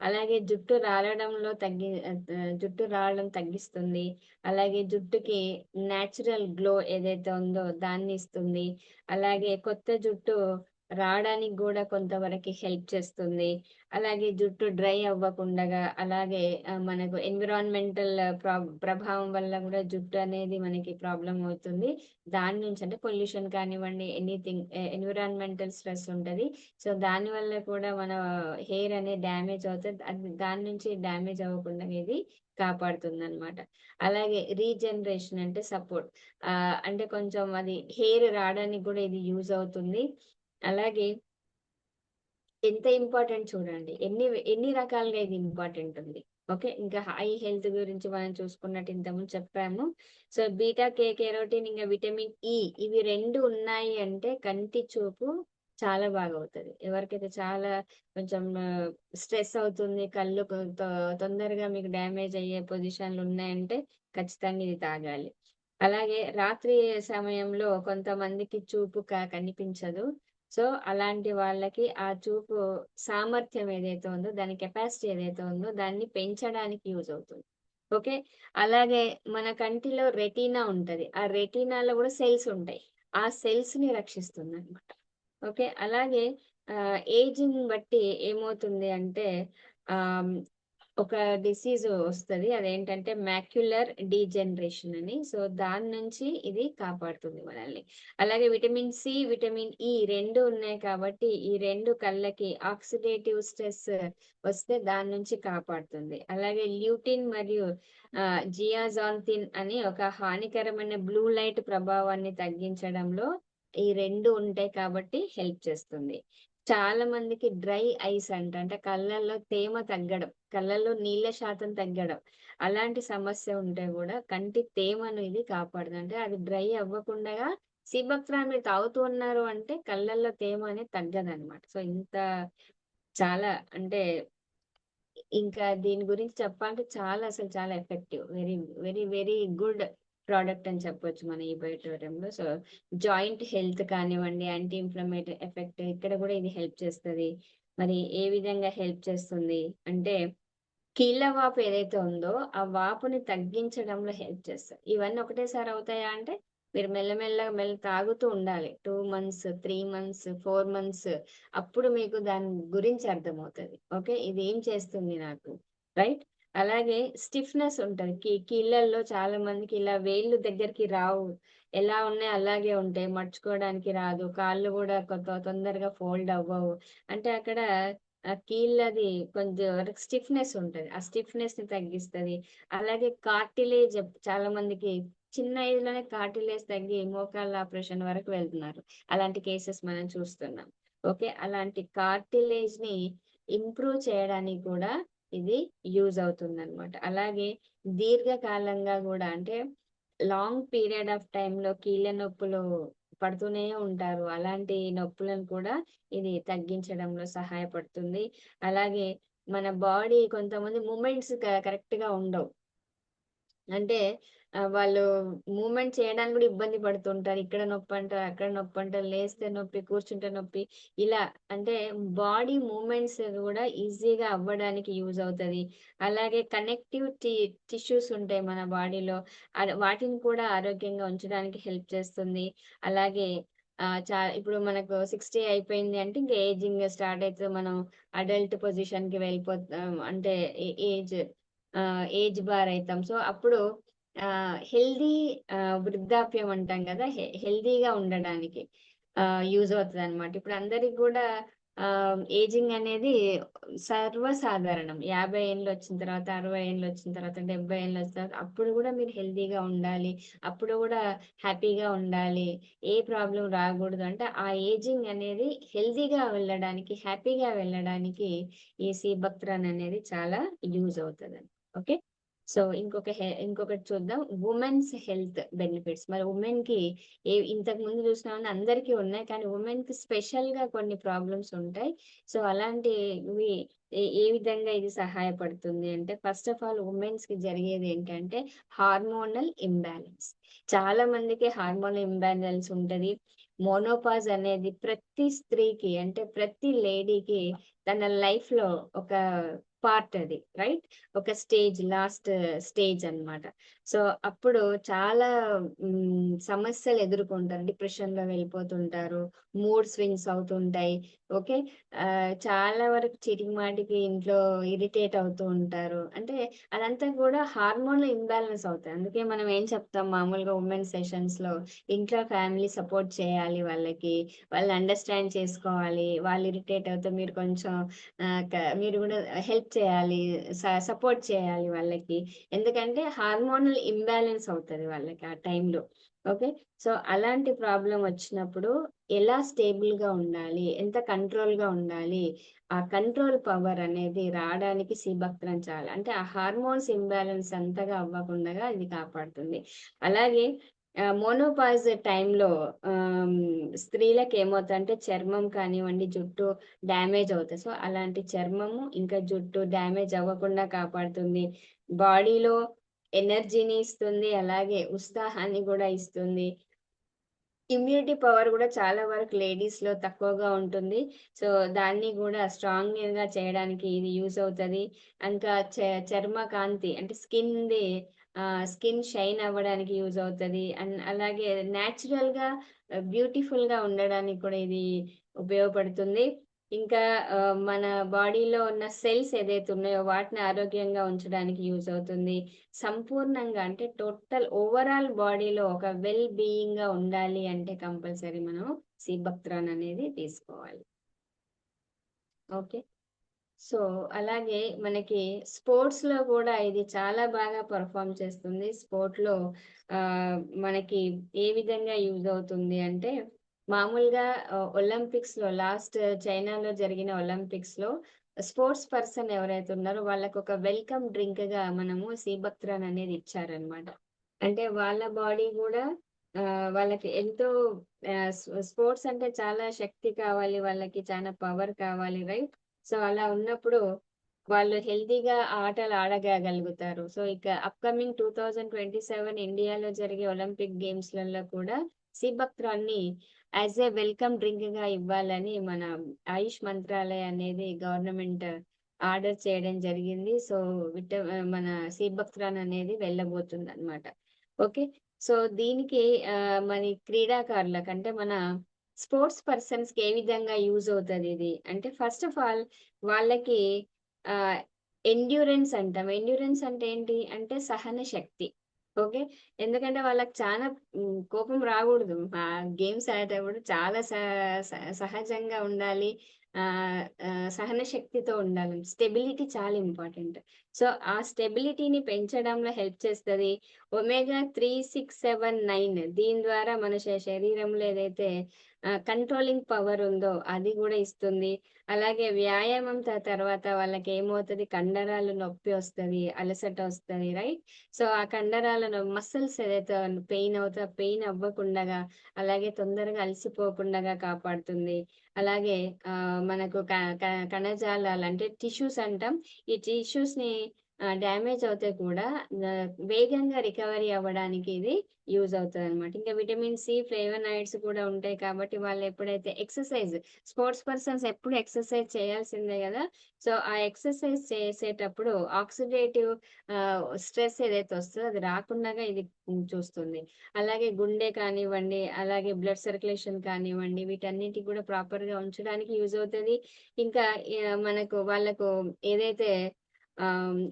అలాగే జుట్టు రాలడం తగ్గిస్తుంది. అలాగే జుట్టుకి నేచురల్ గ్లో ఏదైతే ఉందో దాన్ని ఇస్తుంది. అలాగే కొత్త జుట్టు రాడానికి గూడా కొంతవరకి హెల్ప్ చేస్తుంది. అలాగే జుట్టు డ్రై అవ్వకుండగా, అలాగే మనకు ఎన్విరాన్మెంటల్ ప్రభావం వల్ల గూడా జుట్టు అనేది మనకి ప్రాబ్లమ్ అవుతుంది. దాని నుంచి అంటే పొల్యూషన్ కానివ్వండి, ఎన్విరాన్మెంటల్ స్ట్రెస్ ఉంటది. సో, దానివల్ల కూడా మన హెయిర్ అనేది డ్యామేజ్ అవుతది. దాని నుంచి డ్యామేజ్ అవ్వకుండా ఇది కాపాడుతుందనమాట. అలాగే రీజనరేషన్ అంటే సపోర్ట్. అంటే కొంచెం అది హెయిర్ రాడానికి కూడా ఇది యూజ్ అవుతుంది. అలాగే ఎంత ఇంపార్టెంట్ చూడండి. ఎన్ని రకాలుగా ఇది ఇంపార్టెంట్ ఉంది. ఓకే. ఇంకా ఐ హెల్త్ గురించి మనం చూసుకున్నట్టు ఇంతకుముందు చెప్పాము. సో, బీటా కెరోటిన్ ఇంకా విటమిన్ ఇ ఇవి 2 ఉన్నాయి అంటే కంటి చూపు చాలా బాగవుతది. ఎవరికైతే చాలా కొంచెం స్ట్రెస్ అవుతుంది, కళ్ళు తొందరగా మీకు డ్యామేజ్ అయ్యే పొజిషన్‌లు ఉన్నాయంటే ఖచ్చితంగా ఇది తాగాలి. అలాగే రాత్రి సమయంలో కొంతమందికి చూపు కనిపించదు. సో, అలాంటి వాళ్ళకి ఆ చూపు సామర్థ్యం ఏదైతే ఉందో, దాని కెపాసిటీ ఏదైతే ఉందో, దాన్ని పెంచడానికి యూజ్ అవుతుంది. ఓకే. అలాగే మన కంటిలో రెటీనా ఉంటది. ఆ రెటీనాలో గూడా సెల్స్ ఉంటాయి. ఆ సెల్స్‌ని రక్షిస్తుందనమాట. ఓకే. అలాగే ఏజింగ్‌ని బట్టి ఏమవుతుంది అంటే ఆహ్, ఒక డిసీజ్ వస్తది. అదేంటంటే మాక్యులర్ డీజనరేషన్ అని. సో, దాని నుంచి ఇది కాపాడుతుంది మనల్ని. అలాగే విటమిన్ సి, విటమిన్ ఇ 2 ఉన్నాయి కాబట్టి, ఈ 2 కళ్ళకి ఆక్సిడేటివ్ స్ట్రెస్ వస్తే దాని నుంచి కాపాడుతుంది. అలాగే ల్యూటిన్ మరియు జియాజాంతిన్ అని ఒక హానికరమైన బ్లూ లైట్ ప్రభావాన్ని తగ్గించడంలో ఈ 2 ఉంటాయి కాబట్టి హెల్ప్ చేస్తుంది. చాలా మందికి డ్రై ఐస్ అంట. అంటే కళ్ళల్లో తేమ తగ్గడం, కళ్ళల్లో నీళ్ళ శాతం తగ్గడం. అలాంటి సమస్య ఉంటే గూడా కంటి తేమను ఇది కాపాడుతుంది. అంటే అది డ్రై అవ్వకుండగా సీబక్త్రాన్ మీరు తాగుతూ ఉన్నారు అంటే కళ్ళల్లో తేమ అనేది తగ్గదనమాట. సో, ఇంత చాలా అంటే ఇంకా దీని గురించి చెప్పాలంటే చాలా అసలు చాలా effective. Very, very, very good product అని చెప్పొచ్చు మన ఈ బయోటోరియంలో. సో, జాయింట్ హెల్త్ కానివ్వండి, యాంటీ ఇన్‌ఫ్లమేటరీ ఎఫెక్ట్ ఇక్కడ గూడా ఇది హెల్ప్ చేస్తది. మరి ఏ విధంగా హెల్ప్ చేస్తుంది అంటే కీళ్ళ వాపు ఏదైతే ఉందో, ఆ వాపుని తగ్గించడంలో హెల్ప్ చేస్తది. ఇవన్నీ ఒకటేసారి అవుతాయా అంటే, మీరు మెల్లమెల్లగా తాగుతూ ఉండాలి. 2 మంత్స్, 3 మంత్స్, 4 మంత్స్ అప్పుడు మీకు దాని గురించి అర్థమవుతది. ఓకే. ఇది ఏం చేస్తుంది నాకు, రైట్? అలాగే స్టిఫ్‌నెస్ ఉంటది. కీళ్ళల్లో చాలా మందికి ఇలా వేళ్ళు దగ్గరికి రావు. ఎలా ఉన్నాయో అలాగే ఉంటాయి. మడుచుకోవడానికి రాదు. కాళ్ళు గూడా తొందరగా ఫోల్డ్ అవ్వవు. అంటే అక్కడ కీళ్ళది కొంచెం స్టిఫ్‌నెస్ ఉంటది. ఆ స్టిఫ్‌నెస్‌ని తగ్గిస్తది. అలాగే కార్టిలేజ్ చాలా మందికి చిన్న ఏజ్‌లోనే కార్టిలేజ్ తగ్గి మోకాళ్ళ ఆపరేషన్ వరకు వెళ్తున్నారు. అలాంటి కేసెస్ మనం చూస్తున్నాం. ఓకే. అలాంటి కార్టిలేజ్‌ని ఇంప్రూవ్ చేయడానికి కూడా ఇది యూజ్ అవుతుందనమాట. అలాగే దీర్ఘకాలంగా గూడా అంటే లాంగ్ పీరియడ్ ఆఫ్ టైమ్‌లో కీళ్ళ నొప్పులు పడుతూనే ఉంటారు. అలాంటి నొప్పులను కూడా ఇది తగ్గించడంలో సహాయపడుతుంది. అలాగే మన బాడీ కొంతమంది మూవ్‌మెంట్స్ కరెక్ట్‌గా ఉండవు. అంటే వాళ్ళు మూవ్‌మెంట్ చేయడానికి గూడా ఇబ్బంది పడుతుంటారు. ఇక్కడ నొప్పంటారు, అక్కడ నొప్పంటారు, లేస్తే నొప్పి, కూర్చుంటే నొప్పి. ఇలా అంటే బాడీ మూవ్‌మెంట్స్ గూడా ఈజీగా అవ్వడానికి యూజ్ అవుతది. అలాగే కనెక్టివ్ టిష్యూస్ ఉంటాయి మన బాడీలో. వాటిని కూడా ఆరోగ్యంగా ఉంచడానికి హెల్ప్ చేస్తుంది. అలాగే ఇప్పుడు మనకు 60 అయిపోయింది అంటే ఇంక ఏజింగ్ స్టార్ట్ అయితది. మనం అడల్ట్ పొజిషన్‌కి వెళ్ళిపోతాం. అంటే ఏజ్ ఏజ్ బార్ అయితాం. సో, అప్పుడు హెల్తీ వృద్ధాప్యం అంటాం గదా! హెల్తీగా ఉండడానికి యూజ్ అవుతదనమాట. ఇప్పుడు అందరికి గూడా ఏజింగ్ అనేది సర్వసాధారణం. 50 ఏండ్లొచ్చిన తర్వాత, 60 ఏండ్లొచ్చిన తర్వాత, 70 ఏండ్లొచ్చిన తర్వాత అప్పుడు గూడా మీరు హెల్తీగా ఉండాలి. అప్పుడు గూడా హ్యాపీగా ఉండాలి. ఏ ప్రాబ్లమ్ రాగూడదు. అంటే ఆ ఏజింగ్ అనేది హెల్తీగా వెళ్ళడానికి, హ్యాపీగా వెళ్ళడానికి ఈ సీబక్త్రాన్ అనేది చాలా యూజ్ అవుతదండి. ఓకే. సో, ఇంకొకటి చూద్దాం. Women's health benefits. మరి వుమెన్‌కి ఇంతకు ముందు చూసినామంటే అందరికీ ఉన్నాయి. కానీ వుమెన్‌కి స్పెషల్‌గా కొన్ని ప్రాబ్లమ్స్ ఉంటాయి. సో, అలాంటివి ఏ విధంగా ఇది సహాయపడుతుంది అంటే, ఫస్ట్ ఆఫ్ ఆల్ వుమెన్స్‌కి జరిగేదేంటంటే హార్మోనల్ ఇంబాలెన్స్. చాలా మందికి హార్మోనల్ ఇంబాలెన్స్ ఉంటది. మోనోపాజ్ అనేది ప్రతి స్త్రీకి అంటే ప్రతి లేడీకి తన లైఫ్‌లో ఒక పార్ట్ అది. రైట్? ఒక లాస్ట్ స్టేజ్ అన్నమాట. సో, అప్పుడు చాలా సమస్యలు ఎదుర్కొంటారు. డిప్రెషన్‌లో వెళ్ళిపోతుంటారు. మూడ్ స్వింగ్స్ అవుతుంటాయి. ఓకే. చాలా వరకు చీటికి మాటికి ఇంట్లో ఇరిటేట్ అవుతూ ఉంటారు. అంటే అదంతా కూడా హార్మోనల్ ఇంబాలెన్స్ అవుతాయి. అందుకే మనం ఏం చెప్తాం మామూలుగా వుమెన్ సెషన్స్‌లో ఇంట్లో ఫ్యామిలీ సపోర్ట్ చేయాలి వాళ్ళకి. వాళ్ళని అండర్‌స్టాండ్ చేసుకోవాలి. వాళ్ళు ఇరిటేట్ అవుతే మీరు కొంచెం ఆహ్, క మీరు గూడా హెల్ప్ చేయాలి. సపోర్ట్ చేయాలి వాళ్ళకి. ఎందుకంటే హార్మోనల్ ఇంబాలెన్స్ అవుతది వాళ్ళకి ఆ టైంలో. ఓకే. సో, అలాంటి ప్రాబ్లమ్ వచ్చినప్పుడు ఎలా స్టేబుల్‌గా ఉండాలి? ఎంత కంట్రోల్‌గా ఉండాలి? ఆ కంట్రోల్ పవర్ అనేది రాడానికి సీబక్త్రన్ చాలా అంటే ఆ హార్మోన్స్ ఇంబాలెన్స్ అంతగా అవ్వకుండగా ఇది కాపాడుతుంది. అలాగే మోనోపాజ్ టైంలో ఆహ్, స్త్రీలకేమవుతదంటే చర్మం కానివ్వండి, జుట్టు డ్యామేజ్ అవుతాయి. సో, అలాంటి చర్మము, ఇంకా జుట్టు డ్యామేజ్ అవ్వకుండా కాపాడుతుంది. బాడీలో ఎనర్జీని ఇస్తుంది. అలాగే ఉత్సాహాన్ని గూడా ఇస్తుంది. ఇమ్యూనిటీ పవర్ గూడా చాలా వరకు లేడీస్‌లో తక్కువగా ఉంటుంది. సో, దాన్ని గూడా స్ట్రాంగ్‌గా చేయడానికి ఇది యూజ్ అవుతది. ఇంకా చర్మ కాంతి అంటే స్కిన్ షైన్ అవ్వడానికి యూజ్ అవుతది. అలాగే నేచురల్‌గా బ్యూటిఫుల్‌గా ఉండడానికి కూడా ఇది ఉపయోగపడుతుంది. ఇంకా మన బాడీలో ఉన్న సెల్స్ ఏదైతే ఉన్నాయో వాటిని ఆరోగ్యంగా ఉంచడానికి యూజ్ అవుతుంది. సంపూర్ణంగా అంటే టోటల్ ఓవరాల్ బాడీలో ఒక బీయింగ్‌గా ఉండాలి అంటే కంపల్సరీ మనం సీబక్త్రాన్ అనేది తీసుకోవాలి. ఓకే. సో, అలాగే మనకి స్పోర్ట్స్‌లో గూడా ఇది చాలా బాగా పెర్ఫార్మ్ చేస్తుంది. స్పోర్ట్‌లో మనకి ఏ విధంగా యూజ్ అవుతుంది అంటే, మామూలుగా ఒలింపిక్స్ లో లాస్ట్ చైనాలో జరిగిన ఒలింపిక్స్ లో స్పోర్ట్స్ పర్సన్ ఎవరైతే ఉన్నారో వాళ్ళకి ఒక వెల్కమ్ డ్రింక్ గా మనము సీబక్త్రాన్ అనేది ఇచ్చారనమాట. అంటే వాళ్ళ బాడీ కూడా వాళ్ళకి ఎంతో స్పోర్ట్స్ అంటే చాలా శక్తి కావాలి, వాళ్ళకి చాలా పవర్ కావాలి, రైట్? సో అలా ఉన్నప్పుడు వాళ్ళు హెల్తీగా ఆటలు ఆడగలుగుతారు. సో ఇక అప్కమింగ్ 2027 ఇండియాలో జరిగే ఒలింపిక్ గేమ్స్ లలో కూడా సీబక్త్రాన్ని యాజ్ ఏ వెల్కమ్ డ్రింక్ గా ఇవ్వాలని మన ఆయుష్ మంత్రాలయ అనేది గవర్నమెంట్ ఆర్డర్ చేయడం జరిగింది. సో మన సీబక్త్రాన్ అనేది వెళ్ళబోతుంది అనమాట. ఓకే. సో దీనికి మరి క్రీడాకారులకు అంటే మన స్పోర్ట్స్ పర్సన్స్ కి ఏ విధంగా యూజ్ అవుతుంది ఇది అంటే, ఫస్ట్ ఆఫ్ ఆల్ వాళ్ళకి ఎండ్యూరెన్స్ అంటాం. ఎండ్యూరెన్స్ అంటే ఏంటి అంటే సహన శక్తి. ఓకే. ఎందుకంటే వాళ్ళకి చాలా కోపం రాకూడదు. గేమ్స్ ఆడేటప్పుడు చాలా సహజంగా ఉండాలి. సహన శక్తితో ఉండాలి. స్టెబిలిటీ చాలా ఇంపార్టెంట్. సో ఆ స్టెబిలిటీని పెంచడంలో హెల్ప్ చేస్తుంది omega 3, 6, 7, 9. దీని ద్వారా మన శరీరంలో ఏదైతే కంట్రోలింగ్ పవర్ ఉందో అది కూడా ఇస్తుంది. అలాగే వ్యాయామం తర్వాత వాళ్ళకి ఏమవుతుంది, కండరాలు నొప్పి వస్తుంది, అలసట వస్తుంది, రైట్? సో ఆ కండరాలను మసిల్స్ ఏదైతే పెయిన్ అవుతా పెయిన్ అవ్వకుండా, అలాగే తొందరగా అలసిపోకుండా కాపాడుతుంది. అలాగే మనకు కణజాలాలు అంటే టిష్యూస్ అంటాం. ఈ టిష్యూస్ ని డ్యామేజ్ అవుతే కూడా వేగంగా రికవరీ అవ్వడానికి ఇది యూజ్ అవుతుంది అనమాట. ఇంకా విటమిన్ సి, ఫ్లేవనాయిడ్స్ కూడా ఉంటాయి కాబట్టి వాళ్ళు ఎప్పుడైతే స్పోర్ట్స్ పర్సన్స్ ఎప్పుడు ఎక్సర్సైజ్ చేయాల్సిందే కదా. సో ఆ ఎక్సర్సైజ్ చేసేటప్పుడు ఆక్సిడేటివ్ స్ట్రెస్ ఏదైతే వస్తుందో అది రాకుండా ఇది చూస్తుంది. అలాగే గుండె కానివ్వండి, అలాగే బ్లడ్ సర్క్యులేషన్ కానివ్వండి, వీటన్నిటి కూడా ప్రాపర్ గా ఉంచడానికి యూజ్ అవుతుంది. ఇంకా మనకు వాళ్ళకు ఏదైతే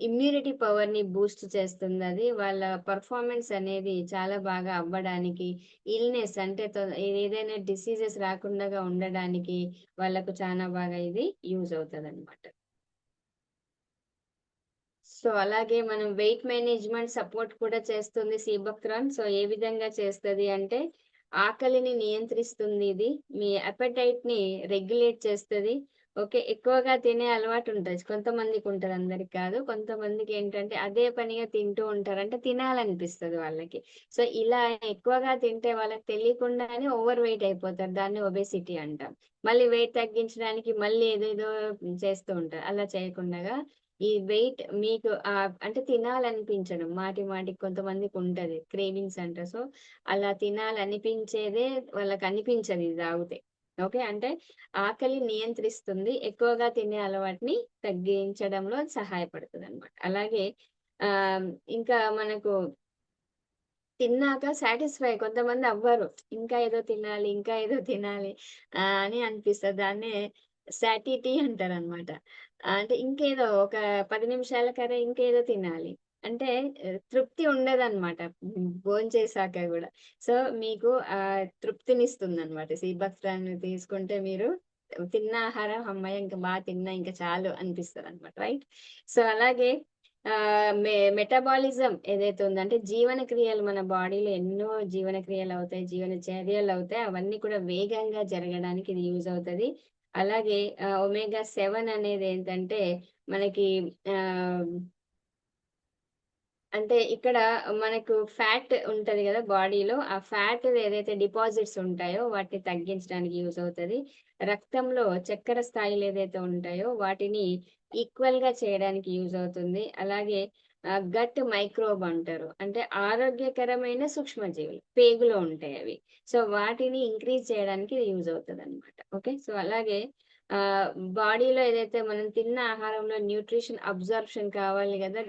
ఇమ్యూనిటీ పవర్ ని బూస్ట్ చేస్తుంది, అది వాళ్ళ పర్ఫార్మెన్స్ అనేది చాలా బాగా అవ్వడానికి, ఇల్నెస్ అంటే ఏదైనా డిసీజెస్ రాకుండా ఉండడానికి వాళ్ళకు చాలా బాగా ఇది యూజ్ అవుతుంది అనమాట. సో అలాగే మనం వెయిట్ మేనేజ్మెంట్ సపోర్ట్ కూడా చేస్తుంది సీబక్త్రాన్. సో ఏ విధంగా చేస్తుంది అంటే, ఆకలిని నియంత్రిస్తుంది ఇది, మీ అపెటైట్ ని రెగ్యులేట్ చేస్తుంది. ఓకే. ఎక్కువగా తినే అలవాటు ఉంటుంది కొంతమందికి, ఉంటుంది అందరికి కాదు. కొంతమందికి ఏంటంటే అదే పనిగా తింటూ ఉంటారు, అంటే తినాలనిపిస్తుంది వాళ్ళకి. సో ఇలా ఎక్కువగా తింటే వాళ్ళకి తెలియకుండానే ఓవర్ వెయిట్ అయిపోతారు, దాన్ని ఒబేసిటీ అంటాం. మళ్ళీ వెయిట్ తగ్గించడానికి మళ్ళీ ఏదేదో చేస్తూ ఉంటారు. అలా చేయకుండా ఈ వెయిట్ మీకు అంటే తినాలనిపించడం మాటి మాటికి కొంతమందికి ఉంటది, క్రేవింగ్స్ అంట. సో అలా తినాలనిపించేదే వాళ్ళకి అనిపించదు ఇది తాగితే. ఓకే. అంటే ఆకలి నియంత్రిస్తుంది, ఎక్కువగా తినే అలవాటుని తగ్గించడంలో సహాయపడుతుంది అనమాట. అలాగే ఆ ఇంకా మనకు తిన్నాక సాటిస్ఫై కొంతమంది అవ్వరు, ఇంకా ఏదో తినాలి, ఇంకా ఏదో తినాలి అని అనిపిస్తుంది. దాన్నే సాటిటీ అంటారు అనమాట. అంటే ఇంకేదో ఒక 10 నిమిషాల కరే ఇంకేదో తినాలి అంటే తృప్తి ఉండదన్నమాట భోంచేసాక కూడా. సో మీకు తృప్తినిస్తుంది అనమాట. సీబక్త్రాన్ని తీసుకుంటే మీరు తిన్న ఆహారం అమ్మాయి ఇంకా బాగా తిన్నా ఇంకా చాలు అనిపిస్తుంది అనమాట, రైట్? సో అలాగే మెటబాలిజం ఏదైతే ఉందో అంటే జీవన క్రియలు, మన బాడీలో ఎన్నో జీవన క్రియలు అవుతాయి, జీవన చర్యలు అవుతాయి, అవన్నీ కూడా వేగంగా జరగడానికి ఇది యూజ్ అవుతుంది. అలాగే omega 7 అనేది ఏంటంటే మనకి ఆ అంటే ఇక్కడ మనకు ఫ్యాట్ ఉంటది కదా బాడీలో, ఆ ఫ్యాట్ ఏదైతే డిపాజిట్స్ ఉంటాయో వాటిని తగ్గించడానికి యూజ్ అవుతుంది. రక్తంలో చక్కెర స్థాయిలు ఏదైతే ఉంటాయో వాటిని ఈక్వల్ గా చేయడానికి యూజ్ అవుతుంది. అలాగే గట్ మైక్రోబ్ అంటారు, అంటే ఆరోగ్యకరమైన సూక్ష్మజీవులు పేగులో ఉంటాయి అవి. సో వాటిని ఇంక్రీజ్ చేయడానికి యూజ్ అవుతుంది అనమాట. ఓకే. సో అలాగే ఆ బాడీలో ఏదైతే మనం తిన్న ఆహారంలో న్యూట్రిషన్ అబ్జర్ప్షన్ కావాలి కదా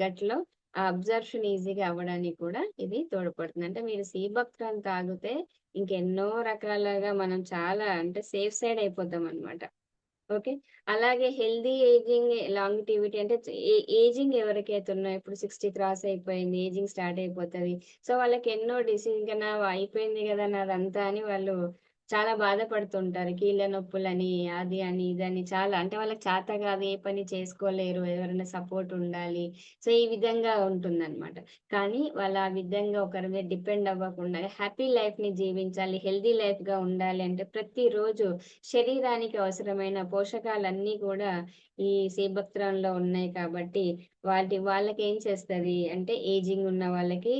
గట్ లో, ఆ అబ్జర్ప్షన్ ఈజీగా అవ్వడానికి కూడా ఇది తోడ్పడుతుంది. అంటే మీరు సీబక్త్రాన్ తాగితే ఇంకెన్నో రకాలుగా మనం చాలా అంటే సేఫ్ సైడ్ అయిపోతాం అనమాట. ఓకే. అలాగే హెల్దీ ఏజింగ్ లాంగిటివిటీ అంటే ఏజింగ్ ఎవరికైతే ఉన్నాయో, ఇప్పుడు 60 క్రాస్ అయిపోయింది, ఏజింగ్ స్టార్ట్ అయిపోతుంది. సో వాళ్ళకి ఎన్నో డిసీజ్, ఇంకా నా అయిపోయింది కదా నాదంతా అని వాళ్ళు చాలా బాధపడుతుంటారు. కీళ్ళ నొప్పులని, అది అని, ఇదని చాలా అంటే వాళ్ళకి చేత కాదు, ఏ పని చేసుకోలేరు, ఎవరైనా సపోర్ట్ ఉండాలి. సో, ఈ విధంగా ఉంటుందనమాట. కానీ వాళ్ళు ఆ విధంగా ఒకరి మీద డిపెండ్ అవ్వకుండా హ్యాపీ లైఫ్‌ని జీవించాలి, హెల్తీ లైఫ్‌గా ఉండాలి అంటే ప్రతిరోజు శరీరానికి అవసరమైన పోషకాలన్నీ కూడా ఈ సీబక్త్రంలో ఉన్నాయి కాబట్టి వాళ్ళకేం చేస్తది అంటే ఏజింగ్ ఉన్న వాళ్ళకి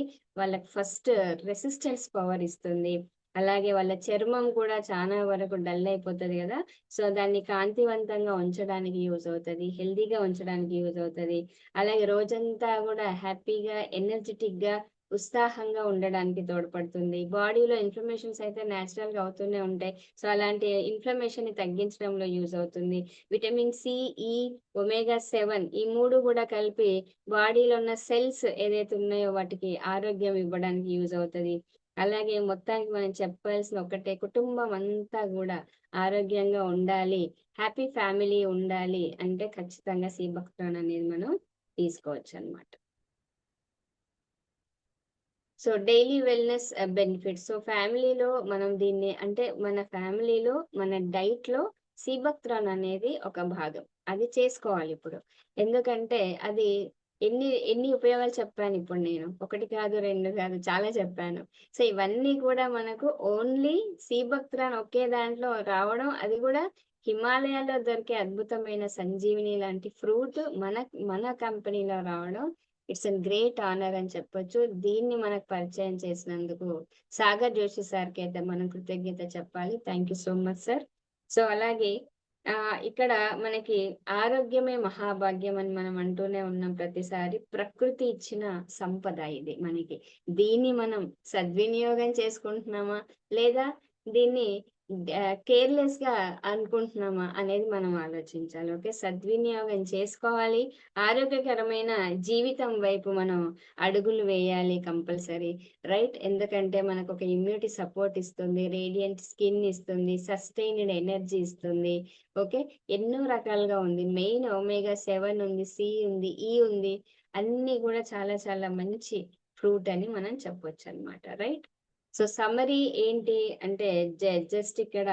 ఫస్ట్ రెసిస్టెన్స్ పవర్ ఇస్తుంది. అలాగే వాళ్ళ చర్మం కూడా చానా వరకు డల్ అయిపోతది గదా! సో, దాన్ని కాంతివంతంగా ఉంచడానికి యూజ్ అవుతది. హెల్తీగా ఉంచడానికి యూజ్ అవుతది. అలాగే రోజంతా గూడా హ్యాపీగా, ఎనర్జిటిక్‌గా, ఉత్సాహంగా ఉండడానికి తోడ్పడుతుంది. బాడీలో ఇన్‌ఫ్లమేషన్స్ అయితే నేచురల్‌గా అవుతూనే ఉంటాయి. సో, అలాంటి ఇన్‌ఫ్లమేషన్‌ని తగ్గించడంలో యూజ్ అవుతుంది. విటమిన్ సి, ఈ, ఒమేగా 7 ఈ 3 గూడా కలిపి బాడీలో ఉన్న సెల్స్ ఏదైతే ఉన్నాయో వాటికి ఆరోగ్యం ఇవ్వడానికి యూజ్ అవుతది. అలాగే మొత్తానికి మనం చెప్పాల్సిన ఒక్కటే కుటుంబం అంతా గూడా ఆరోగ్యంగా ఉండాలి. హ్యాపీ ఫ్యామిలీ ఉండాలి అంటే ఖచ్చితంగా సీ బక్తాన్ అనేది మనం తీసుకోవచ్చనమాట. So, daily wellness benefits. So, ఫ్యామిలీలో మనం దీన్ని అంటే మన ఫ్యామిలీలో మన డైట్‌లో సీబక్త్రాన్ అనేది ఒక భాగం. అది చేసుకోవాలిప్పుడు. ఎందుకంటే అది ఎన్ని ఉపయోగాలు చెప్పానిప్పుడు నేను. 1 కాదు, 2 కాదు చాలా చెప్పాను. సో, ఇవన్నీ కూడా మనకు ఓన్లీ సీబక్త్రాన్ ఒకే దాంట్లో రావడం, అది కూడా హిమాలయాలో దొరికే అద్భుతమైన సంజీవిని లాంటి ఫ్రూట్ మన కంపెనీలో రావడం ఇట్స్ ఎన్ గ్రేట్ ఆనర్ అని చెప్పొచ్చు. దీన్ని మనకు పరిచయం చేసినందుకు సాగర్ జోషి సార్‌కి అయితే మనం కృతజ్ఞత చెప్పాలి. Thank you so much sir. So, అలాగే ఇక్కడ మనకి ఆరోగ్యమే మహాభాగ్యం అని మనం అంటూనే ఉన్నాం ప్రతిసారి. ప్రకృతి ఇచ్చిన సంపద ఇది మనకి. దీన్ని మనం సద్వినియోగం చేసుకుంటున్నామా? లేదా దీన్ని కేర్‌లెస్‌గా అనుకుంటున్నామా? అనేది మనం ఆలోచించాలి. ఓకే. సద్వినియోగం చేసుకోవాలి. ఆరోగ్యకరమైన జీవితం వైపు మనం అడుగులు వేయాలి కంపల్సరీ. రైట్? ఎందుకంటే మనకొక ఇమ్యూనిటీ సపోర్ట్ ఇస్తుంది. రేడియంట్ స్కిన్ ఇస్తుంది. సస్టైన్డ్ ఎనర్జీ ఇస్తుంది. ఓకే. ఎన్నో రకాలుగా ఉంది. మెయిన్ ఒమేగా 7 ఉంది. సి ఉంది. ఈ ఉంది. అన్నీ గూడా చాలా చాలా మంచి ఫ్రూట్ అని మనం చెప్పొచ్చనమాట. రైట్? సో, సమ్మరీ ఏంటి అంటే జస్ట్ ఇక్కడ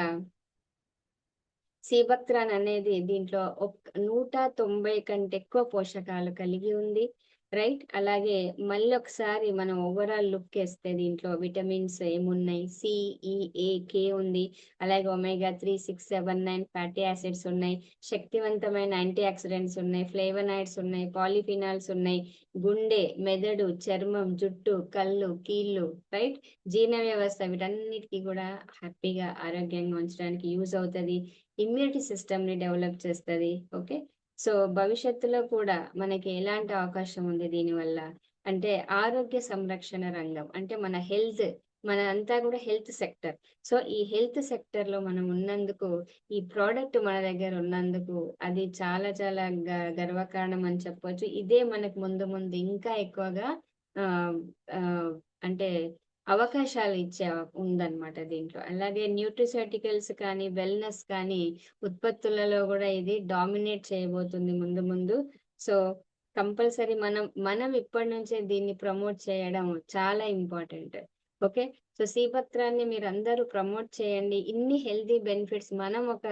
సీబక్త్రాన్ అనేది దీంట్లో 190 కంటే ఎక్కువ పోషకాలు కలిగి ఉంది. రైట్? అలాగే మళ్ళొకసారి మనం ఓవరాల్ లుక్కేస్తే దీంట్లో విటమిన్స్ ఏమున్నాయి? సి, ఈ, ఏ, కే ఉంది. అలాగే ఒమేగా 3, 6, 7, 9 ఫ్యాటీ యాసిడ్స్ ఉన్నాయి. శక్తివంతమైన యాంటీ ఆక్సిడెంట్స్ ఉన్నాయి. ఫ్లేవనాయిడ్స్ ఉన్నాయి. పాలిఫినాల్స్ ఉన్నాయి. గుండె, మెదడు, చర్మం, జుట్టు, కళ్ళు, కీళ్ళు రైట్? జీర్ణ వ్యవస్థ వీటన్నిటికి గూడా హ్యాపీగా, ఆరోగ్యంగా ఉంచడానికి యూజ్ అవుతది. ఇమ్యూనిటీ సిస్టమ్‌ని డెవలప్ చేస్తది. ఓకే. సో, భవిష్యత్తులో కూడా మనకి ఎలాంటి అవకాశం ఉంది దీనివల్ల? అంటే ఆరోగ్య సంరక్షణ రంగం. అంటే మనంతా గూడా హెల్త్ సెక్టర్. సో, ఈ హెల్త్ సెక్టర్‌లో మనం ఉన్నందుకు, ఈ ప్రొడక్ట్ మన దగ్గర ఉన్నందుకు అది చాలా చాలా గర్వకారణం అని చెప్పొచ్చు. ఇదే మనకు ముందు ముందు ఇంకా ఎక్కువగా ఆహ్, ఆహ్, అంటే అవకాశాలు ఉందన్నమాట దీంట్లో. అలాగే న్యూట్రిసెటికల్స్ కానీ, వెల్‌నెస్ కానీ ఉత్పత్తులలో గూడా ఇది డామినేట్ చేయబోతుంది ముందు ముందు. సో, కంపల్సరీ మనం ఇప్పటి నుంచే దీన్ని ప్రమోట్ చేయడం చాలా ఇంపార్టెంట్. ఓకే. సో, సీపత్రాన్ని మీరందరూ ప్రమోట్ చేయండి. ఇన్ని హెల్తీ బెనిఫిట్స్ మనం ఒక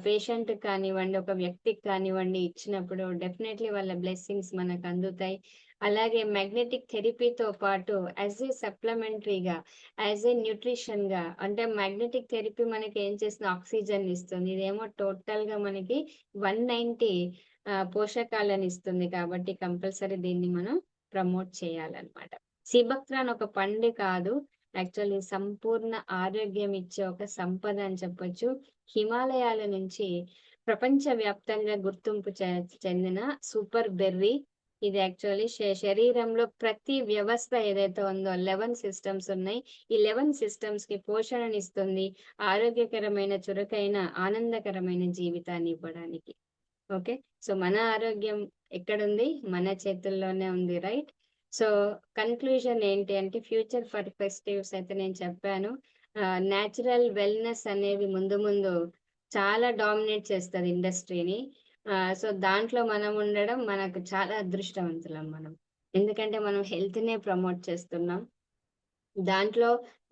పేషెంట్‌కి కానివ్వండి, ఒక వ్యక్తికి కానివ్వండి ఇచ్చినప్పుడు డెఫినైట్‌లీ వాళ్ళ బ్లెస్సింగ్స్ మనకు అందుతాయి. అలాగే మ్యాగ్నెటిక్ థెరపీతో పాటు యాస్ ఎ సప్లిమెంటరీగా, యాస్ ఎ న్యూట్రిషన్‌గా అంటే మ్యాగ్నెటిక్ థెరపీ మనకేం చేస్తుంది ఆక్సిజన్ ఇస్తుంది. ఇదేమో టోటల్‌గా మనకి 190 పోషకాలనిస్తుంది కాబట్టి కంపల్సరీ దీన్ని మనం ప్రమోట్ చేయాలన్నమాట. సీబక్త్రాన్ ఒక పండు కాదు. యాక్చువల్లీ సంపూర్ణ ఆరోగ్యం ఇచ్చే ఒక సంపద అని చెప్పొచ్చు. హిమాలయాల నుంచి ప్రపంచవ్యాప్తంగా గుర్తింపు చెందిన సూపర్ బెర్రీ. ఇది యాక్చువల్లీ శరీరంలో ప్రతి వ్యవస్థ ఏదైతే ఉందో 11 సిస్టమ్స్ ఉన్నాయి. ఈ 11 సిస్టమ్స్‌కి పోషణనిస్తుంది. ఆరోగ్యకరమైన, చురుకైన, ఆనందకరమైన జీవితాన్ని ఇవ్వడానికి. ఓకే. సో, మన ఆరోగ్యం ఎక్కడుంది? మన చేతుల్లోనే ఉంది. రైట్? సో, కన్‌క్లూజన్ ఏంటి అంటే ఫ్యూచర్ పర్స్పెక్టివ్స్ అయితే నేను చెప్పాను. నేచురల్ వెల్‌నెస్ అనేది ముందు ముందు చాలా డామినేట్ చేస్తది ఇండస్ట్రీని. సో, దాంట్లో మనం ఉండడం మనకు చాలా అదృష్టవంతులం మనం. ఎందుకంటే మనం హెల్త్‌నే ప్రమోట్ చేస్తున్నాం. దాంట్లో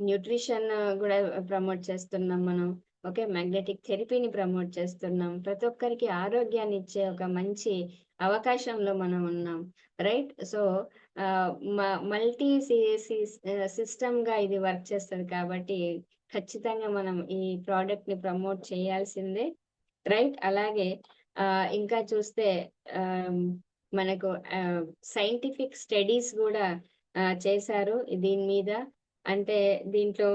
న్యూట్రిషన్ కూడా ప్రమోట్ చేస్తున్నాం మనం. ఓకే. మ్యాగ్నెటిక్ థెరపీని ప్రమోట్ చేస్తున్నాం. ప్రతి ఒక్కరికి ఆరోగ్యాన్ని ఇచ్చే ఒక మంచి అవకాశంలో మనం ఉన్నాం. రైట్. సో మల్టీ సిస్టమ్ గా ఇది వర్క్ చేస్తుంది కాబట్టి ఖచ్చితంగా మనం ఈ ప్రోడక్ట్ ని ప్రమోట్ చేయాల్సిందే. రైట్. అలాగే ఇంకా చూస్తే మనకు సైంటిఫిక్ స్టడీస్ కూడా చేశారు దీని మీద. అంటే దీంట్లో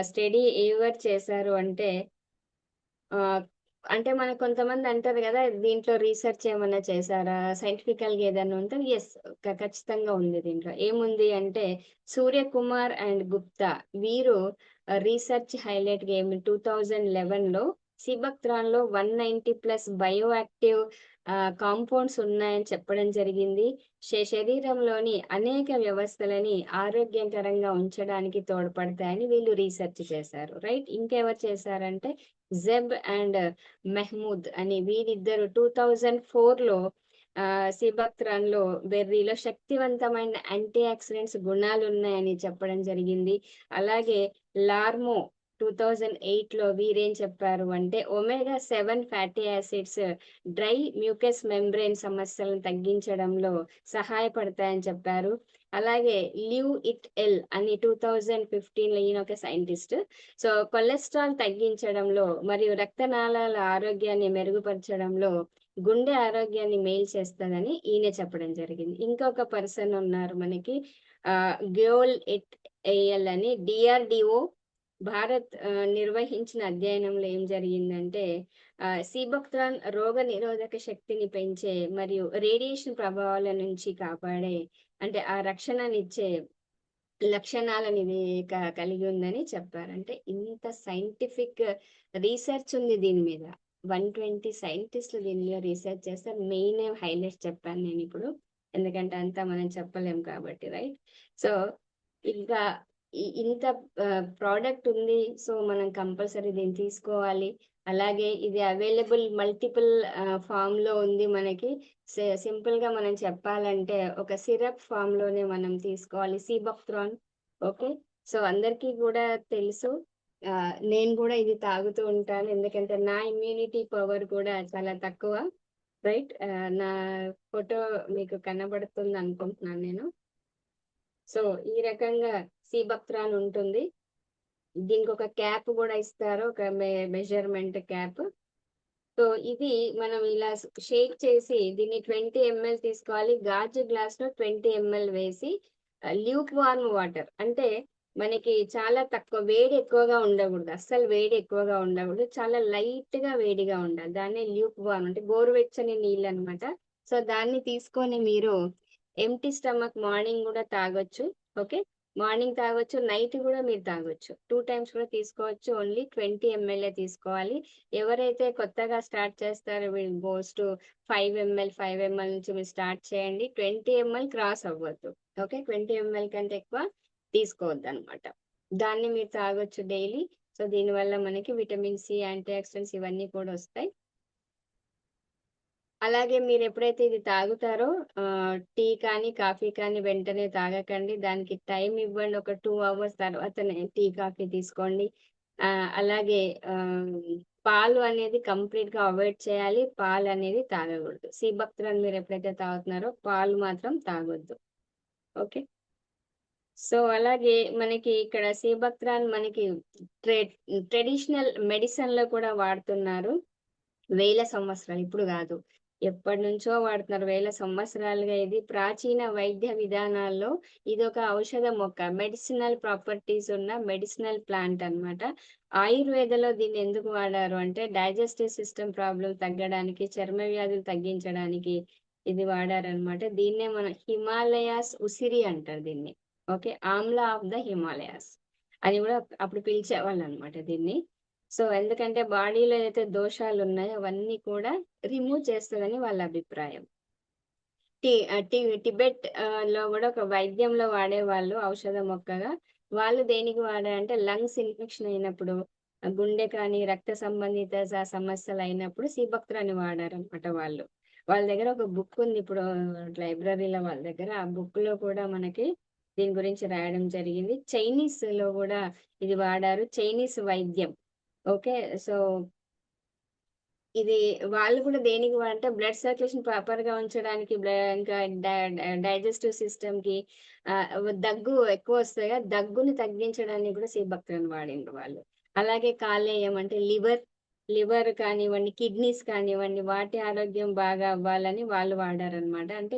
స్టడీ ఎవరు చేశారు అంటే అంటే మనకు కొంతమంది అంటారు కదా, దీంట్లో రీసెర్చ్ ఏమన్నా చేశారా, సైంటిఫికల్ గా ఏదైనా ఉంటే ఎస్, ఖచ్చితంగా ఉంది. దీంట్లో ఏముంది అంటే సూర్యకుమార్ అండ్ గుప్తా వీరు రీసెర్చ్ హైలైట్ గా ఏమి 2011 లో సిబక్త్రాన్ లో 190+ బయో యాక్టివ్ కాంపౌండ్స్ ఉన్నాయని చెప్పడం జరిగింది. శరీరంలోని అనేక వ్యవస్థలని ఆరోగ్యకరంగా ఉంచడానికి తోడ్పడతాయని వీళ్ళు రీసెర్చ్ చేశారు. రైట్. ఇంకెవరు చేశారంటే జెబ్ అండ్ మెహమూద్ అని వీరిద్దరు 2004 లో సిబక్త్రాన్ లో బెర్రీలో శక్తివంతమైన యాంటీ ఆక్సిడెంట్స్ గుణాలు ఉన్నాయని చెప్పడం జరిగింది. అలాగే లార్మో 2008 లో వీరేం చెప్పారు అంటే omega-7 fatty acids dry mucus membrane సమస్యలను తగ్గించడంలో సహాయపడతాయని చెప్పారు. అలాగే లివ్ ఇట్ ఎల్ అని 2015 లో ఈయన ఒక సైంటిస్ట్. సో కొలెస్ట్రాల్ తగ్గించడంలో మరియు రక్తనాళాల ఆరోగ్యాన్ని మెరుగుపరచడంలో గుండె ఆరోగ్యాన్ని మేలు చేస్తుందని ఈయన చెప్పడం జరిగింది. ఇంకొక పర్సన్ ఉన్నారు మనకి గ్యోల్ ఎట్ ఏఎల్ అని డిఆర్డిఓ భారత్ నిర్వహించిన అధ్యయనంలో ఏం జరిగిందంటే సిబక్త్రాన్ రోగ నిరోధక శక్తిని పెంచే మరియు రేడియేషన్ ప్రభావాల నుంచి కాపాడే అంటే ఆ రక్షణనిచ్చే లక్షణాలను ఇది కలిగి ఉందని చెప్పారు. అంటే ఇంత సైంటిఫిక్ రీసెర్చ్ ఉంది దీని మీద. 120 సైంటిస్టులు దీని మీద రీసెర్చ్ చేస్తారు. మెయిన్ హైలైట్స్ చెప్పాను నేను ఇప్పుడు, ఎందుకంటే అంతా మనం చెప్పలేం కాబట్టి. రైట్. సో ఇంకా ఇంత ప్రోడక్ట్ ఉంది, సో మనం కంపల్సరీ దీన్ని తీసుకోవాలి. అలాగే ఇది అవైలబుల్ మల్టిపుల్ ఫామ్ లో ఉంది మనకి. సింపుల్ గా మనం చెప్పాలంటే ఒక సిరప్ ఫామ్ లోనే మనం తీసుకోవాలి సిబక్త్రాన్. ఓకే. సో అందరికీ కూడా తెలుసు. నేను కూడా ఇది తాగుతూ ఉంటాను, ఎందుకంటే నా ఇమ్యూనిటీ పవర్ కూడా చాలా తక్కువ. రైట్. నా ఫోటో మీకు కనబడుతుంది అనుకుంటున్నాను నేను. సో ఈ రకంగా సిబక్త్రాన్ ఉంటుంది. దీనికి ఒక క్యాప్ కూడా ఇస్తారు, ఒక మెజర్మెంట్ క్యాప్. సో ఇది మనం ఇలా షేక్ చేసి దీన్ని 20 ml తీసుకోవాలి. గాజు గ్లాస్ లో 20 ml వేసి ల్యూక్ వార్మ్ వాటర్, అంటే మనకి చాలా తక్కువ వేడి ఎక్కువగా ఉండకూడదు, అస్సలు వేడి ఎక్కువగా ఉండకూడదు, చాలా లైట్ గా వేడిగా ఉండాలి. దాన్ని ల్యూక్ వార్మ్ అంటే గోరువెచ్చని నీళ్ళు అనమాట. సో దాన్ని తీసుకొని మీరు ఎంటీ స్టమక్ మార్నింగ్ కూడా తాగొచ్చు. ఓకే. మార్నింగ్ తాగొచ్చు, నైట్ కూడా మీరు తాగొచ్చు, 2 times కూడా తీసుకోవచ్చు. ఓన్లీ 20 ml తీసుకోవాలి. ఎవరైతే కొత్తగా స్టార్ట్ చేస్తారో వీళ్ళు గోస్ టు 5 ml నుంచి మీరు స్టార్ట్ చేయండి. 20 ml క్రాస్ అవ్వద్దు. ఓకే. 20 ml కంటే ఎక్కువ తీసుకోవద్దు అనమాట. దాన్ని మీరు తాగొచ్చు డైలీ. సో దీనివల్ల మనకి విటమిన్ సి, యాంటీ ఆక్సిడెంట్స్ ఇవన్నీ కూడా వస్తాయి. అలాగే మీరు ఎప్పుడైతే ఇది తాగుతారో టీ కానీ కాఫీ కానీ వెంటనే తాగకండి. దానికి టైం ఇవ్వండి. ఒక 2 hours తర్వాతనే టీ కాఫీ తీసుకోండి. అలాగే పాలు అనేది కంప్లీట్ గా అవాయిడ్ చేయాలి. పాలు అనేది తాగకూడదు. సిబక్త్రాన్ మీరు ఎప్పుడైతే తాగుతున్నారో పాలు మాత్రం తాగొద్దు. ఓకే. సో అలాగే మనకి ఇక్కడ సిబక్త్రాన్ మనకి ట్రెడిషనల్ మెడిసిన్ లో కూడా వాడుతున్నారు. వేల సంవత్సరాలు, ఇప్పుడు కాదు, ఎప్పటి నుంచో వాడుతున్నారు. వేల సంవత్సరాలుగా ఇది ప్రాచీన వైద్య విధానాల్లో ఇది ఒక ఔషధ మొక్క, మెడిసినల్ ప్రాపర్టీస్ ఉన్న మెడిసినల్ ప్లాంట్ అన్నమాట. ఆయుర్వేదలో దీన్ని ఎందుకు వాడారు అంటే డైజెస్టివ్ సిస్టమ్ ప్రాబ్లం తగ్గడానికి, చర్మ వ్యాధులు తగ్గించడానికి ఇది వాడారనమాట. దీన్నే మన హిమాలయాస్ ఉసిరి అంటారు దీన్ని. Okay. Amla of the Himalayas అని కూడా అప్పుడు పిలిచేవాళ్ళు అనమాట దీన్ని. సో ఎందుకంటే బాడీలో ఏదైతే దోషాలు ఉన్నాయో అవన్నీ కూడా రిమూవ్ చేస్తుందని వాళ్ళ అభిప్రాయం. టిబెట్ లో కూడా ఒక వైద్యంలో వాడేవాళ్ళు ఔషధ మొక్కగా. వాళ్ళు దేనికి వాడారంటే లంగ్స్ ఇన్ఫెక్షన్ అయినప్పుడు, గుండె కానీ రక్త సంబంధిత సమస్యలు అయినప్పుడు సిబక్త్రాన్ని వాడారనమాట వాళ్ళు. వాళ్ళ దగ్గర ఒక బుక్ ఉంది ఇప్పుడు లైబ్రరీలో వాళ్ళ దగ్గర. ఆ బుక్ లో కూడా మనకి దీని గురించి రాయడం జరిగింది. చైనీస్‌లో గూడా ఇది వాడారు. చైనీస్ వైద్యం. ఓకే. సో, ఇది వాళ్ళు కూడా దేనికి అంటే బ్లడ్ సర్క్యులేషన్ ప్రాపర్‌గా ఉంచడానికి ఇంకా డైజెస్టివ్ సిస్టమ్‌కి దగ్గు ఎక్కువొస్తాయి కదా! దగ్గుని తగ్గించడానికి కూడా సీబక్తాన్ వాడిండ్రు వాళ్ళు. అలాగే కాలేయం అంటే లివర్ కానివ్వండి, కిడ్నీస్ కానివ్వండి, వాటి ఆరోగ్యం బాగా అవ్వాలని వాళ్ళు వాడారనమాట. అంటే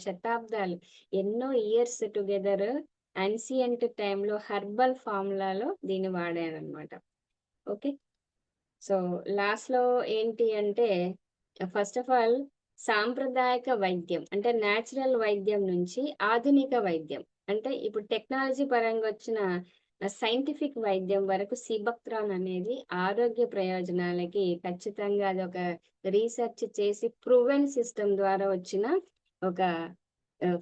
శతాబ్దాలు ఎన్నో ఇయర్స్ టుగెదర్ యాన్సియంట్ టైమ్‌లో హెర్బల్ ఫార్ములాలో దీన్ని వాడారనమాట. ఓకే. సో, లాస్ట్‌లో ఏంటి అంటే, ఫస్ట్ ఆఫ్ ఆల్ సాంప్రదాయక వైద్యం అంటే నేచురల్ వైద్యం నుంచి ఆధునిక వైద్యం. అంటే ఇప్పుడు టెక్నాలజీ పరంగా వచ్చిన సైంటిఫిక్ వైద్యం వరకు సీబక్త్రాన్ అనేది ఆరోగ్య ప్రయోజనాలకి ఖచ్చితంగా అదొక రీసెర్చ్ చేసి ప్రూవెన్ సిస్టమ్ ద్వారా వచ్చిన ఒక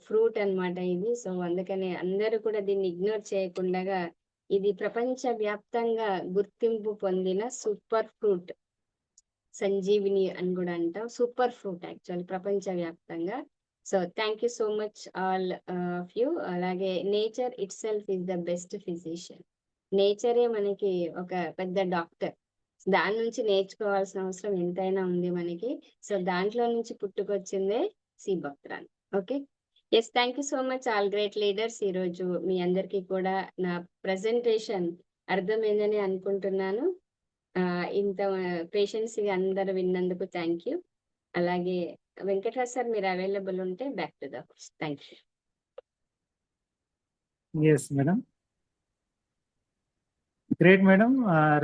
ఫ్రూట్ అన్నమాట ఇది. సో, అందుకనే అందరూ కూడా దీన్ని ఇగ్నోర్ చేయకుండగా ఇది ప్రపంచవ్యాప్తంగా గుర్తింపు పొందిన సూపర్ ఫ్రూట్. సంజీవిని అని గూడా అంటాం. సూపర్ ఫ్రూట్ యాక్చువల్లీ ప్రపంచవ్యాప్తంగా. So, thank you so much all of you. అలాగే nature itself is the best physician. నేచరే మనకి ఒక పెద్ద డాక్టర్. దాని నుంచి నేర్చుకోవాల్సిన అవసరం ఎంతైనా ఉంది మనకి. సో, దాంట్లో నుంచి పుట్టుకొచ్చిందే sea buckthorn. Okay. Yes. Thank you so much all great leaders. ఈరోజు మీ అందరికీ కూడా నా ప్రెజెంటేషన్ అర్థమైందని అనుకుంటున్నాను. ఇంత పేషెన్స్‌గా అందరూ విన్నందుకు థాంక్ యూ. అలాగే వెంకటరాజ్ సార్ మీరు అవైలబుల్ ఉంటే back to the host. Thank you. Yes, madam. Great, madam.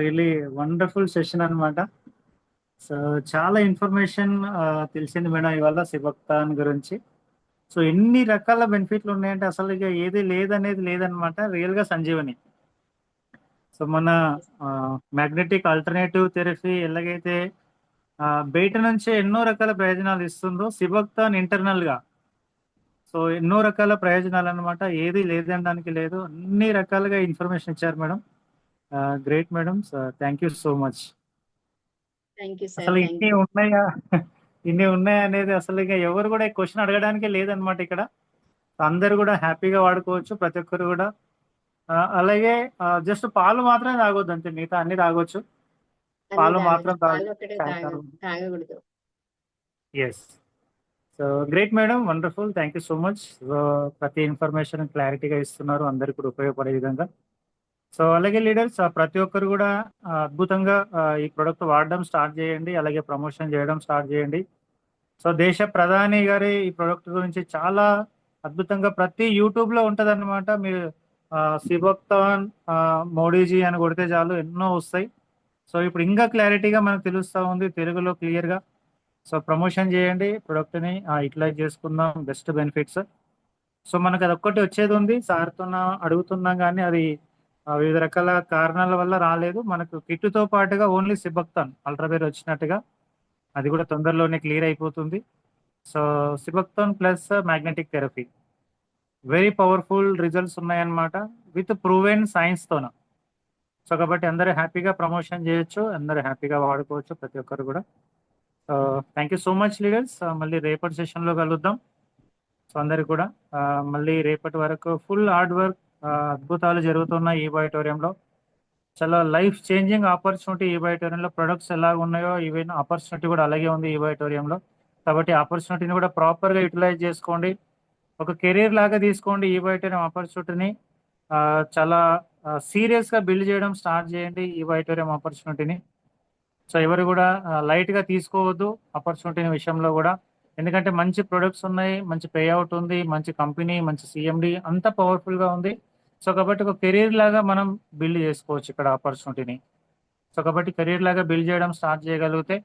Really wonderful session అనమాట. సో చాలా ఇన్ఫర్మేషన్ తెలిసింది మేడం ఇవాళ సిబక్తాన్ గురించి. సో ఎన్ని రకాల బెనిఫిట్లు ఉన్నాయంటే అసలు ఇక ఏది లేదనేది లేదనమాట. రియల్ గా సంజీవని. సో మన మ్యాగ్నెటిక్ ఆల్టర్నేటివ్ థెరపీ ఎలాగైతే బయట నుంచి ఎన్నో రకాల ప్రయోజనాలు ఇస్తుందో సిబక్తాన్ ఇంటర్నల్ గా సో ఎన్నో రకాల ప్రయోజనాలు అనమాట. ఏది లేదనడానికి లేదు. అన్ని రకాలుగా ఇన్ఫర్మేషన్ ఇచ్చారు madam. Great madam. Thank you so much. Thank you sir. అసలు థాంక్ ఇన్ని యూ. ఉన్నాయా ఇన్ని ఉన్నాయా అనేది అసలు ఇక ఎవరు కూడా క్వశ్చన్ అడగడానికే లేదనమాట ఇక్కడ. అందరు కూడా హ్యాపీగా వాడుకోవచ్చు ప్రతి ఒక్కరు కూడా. అలాగే జస్ట్ పాలు మాత్రమే తాగొద్దు అంతే, మిగతా అన్ని తాగొచ్చు. అన్ని పాలు తాగొచ్చు. మాత్రం పాలు ఒక్కటే తాగకూడదు. Yes. So great madam, wonderful, thank you so much. ప్రతి ఇన్ఫర్మేషన్ క్లారిటీగా ఇస్తున్నారు, అందరికి కూడా ఉపయోగపడే విధంగా. సో అలాగే లీడర్స్ ప్రతి ఒక్కరు కూడా అద్భుతంగా ఈ ప్రోడక్ట్ వాడడం స్టార్ట్ చేయండి, అలాగే ప్రమోషన్ చేయడం స్టార్ట్ చేయండి. సో దేశ ప్రధాని గారి ఈ ప్రోడక్ట్ గురించి చాలా అద్భుతంగా ప్రతి యూట్యూబ్ లో ఉంటది అనమాట. మీరు సిబక్తాన్ మోడీజీ అని కొడితే చాలు ఎన్నో వస్తాయి. సో ఇప్పుడు ఇంకా క్లారిటీగా మనకు తెలుస్తూ ఉంది తెలుగులో క్లియర్ గా. సో ప్రమోషన్ చేయండి ప్రోడక్ట్ ని, యూటిలైజ్ చేసుకుందాం, బెస్ట్ బెనిఫిట్స్. సో మనకు అది ఒక్కటి వచ్చేది ఉంది, సార్తో అడుగుతున్నాం కానీ అది వివిధ రకాల కారణాల వల్ల రాలేదు. మనకు కిట్తో పాటుగా ఓన్లీ సిబక్తాన్ అల్ట్రావేర్ వచ్చినట్టుగా, అది కూడా తొందరలోనే క్లియర్ అయిపోతుంది. So sea buckthorn plus magnetic therapy very powerful results ఉన్నాయన్నమాట, విత్ ప్రూవెన్ సైన్స్తోన. సో కాబట్టి అందరూ హ్యాపీగా ప్రమోషన్ చేయొచ్చు, అందరూ హ్యాపీగా వాడుకోవచ్చు ప్రతి ఒక్కరు కూడా. Thank you so much leaders. మళ్ళీ రేపటి సెషన్లో కలుద్దాం. సో అందరికి కూడా మళ్ళీ రేపటి వరకు ఫుల్ హార్డ్ వర్క్, అద్భుతాలు జరుగుతున్నాయి ఈ ఆడిటోరియంలో. చాలా లైఫ్ చేంజింగ్ ఆపర్చునిటీ ఈ ఆడిటోరియంలో. ప్రొడక్ట్స్ ఎలాగ ఉన్నాయో ఈవెన్ ఆపర్చునిటీ కూడా అలాగే ఉంది ఈ ఆడిటోరియంలో. కాబట్టి ఆపర్చునిటీని కూడా ప్రాపర్గా యూటిలైజ్ చేసుకోండి, ఒక కెరీర్ లాగా తీసుకోండి ఈ ఆడిటోరియం ఆపర్చునిటీని. చాలా సీరియస్గా బిల్డ్ చేయడం స్టార్ట్ చేయండి ఈ ఆడిటోరియం ఆపర్చునిటీని. సో ఎవరు కూడా లైట్గా తీసుకోవద్దు ఆపర్చునిటీ విషయంలో కూడా, ఎందుకంటే మంచి ప్రొడక్ట్స్ ఉన్నాయి, మంచి పే అవుట్ ఉంది, మంచి కంపెనీ, మంచి సిఎండి అంతా పవర్ఫుల్గా ఉంది. సో కాబట్టి ఒక కెరీర్ లాగా మనం బిల్డ్ చేసుకోవచ్చు ఇక్కడ ఆపర్చునిటీని. సో కాబట్టి కెరీర్ లాగా బిల్డ్ చేయడం స్టార్ట్ చేయగలిగితే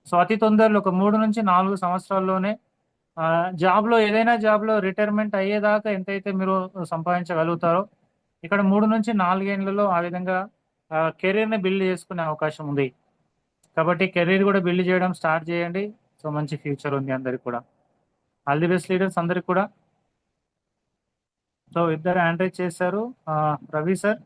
సో అతి తొందరలో ఒక 3 నుంచి 4 సంవత్సరాల్లోనే జాబ్లో ఏదైనా జాబ్లో రిటైర్మెంట్ అయ్యేదాకా ఎంతైతే మీరు సంపాదించగలుగుతారో ఇక్కడ 3 నుంచి 4 ఏళ్లలో ఆ విధంగా కెరీర్ని బిల్డ్ చేసుకునే అవకాశం ఉంది. కాబట్టి కెరీర్ కూడా బిల్డ్ చేయడం స్టార్ట్ చేయండి. సో మంచి ఫ్యూచర్ ఉంది అందరికి కూడా. ఆల్ ది బెస్ట్ లీడర్స్ అందరికి కూడా. సో ఇద్దరు హ్యాండ్ రైజ్ చేశారు. రవి సార్.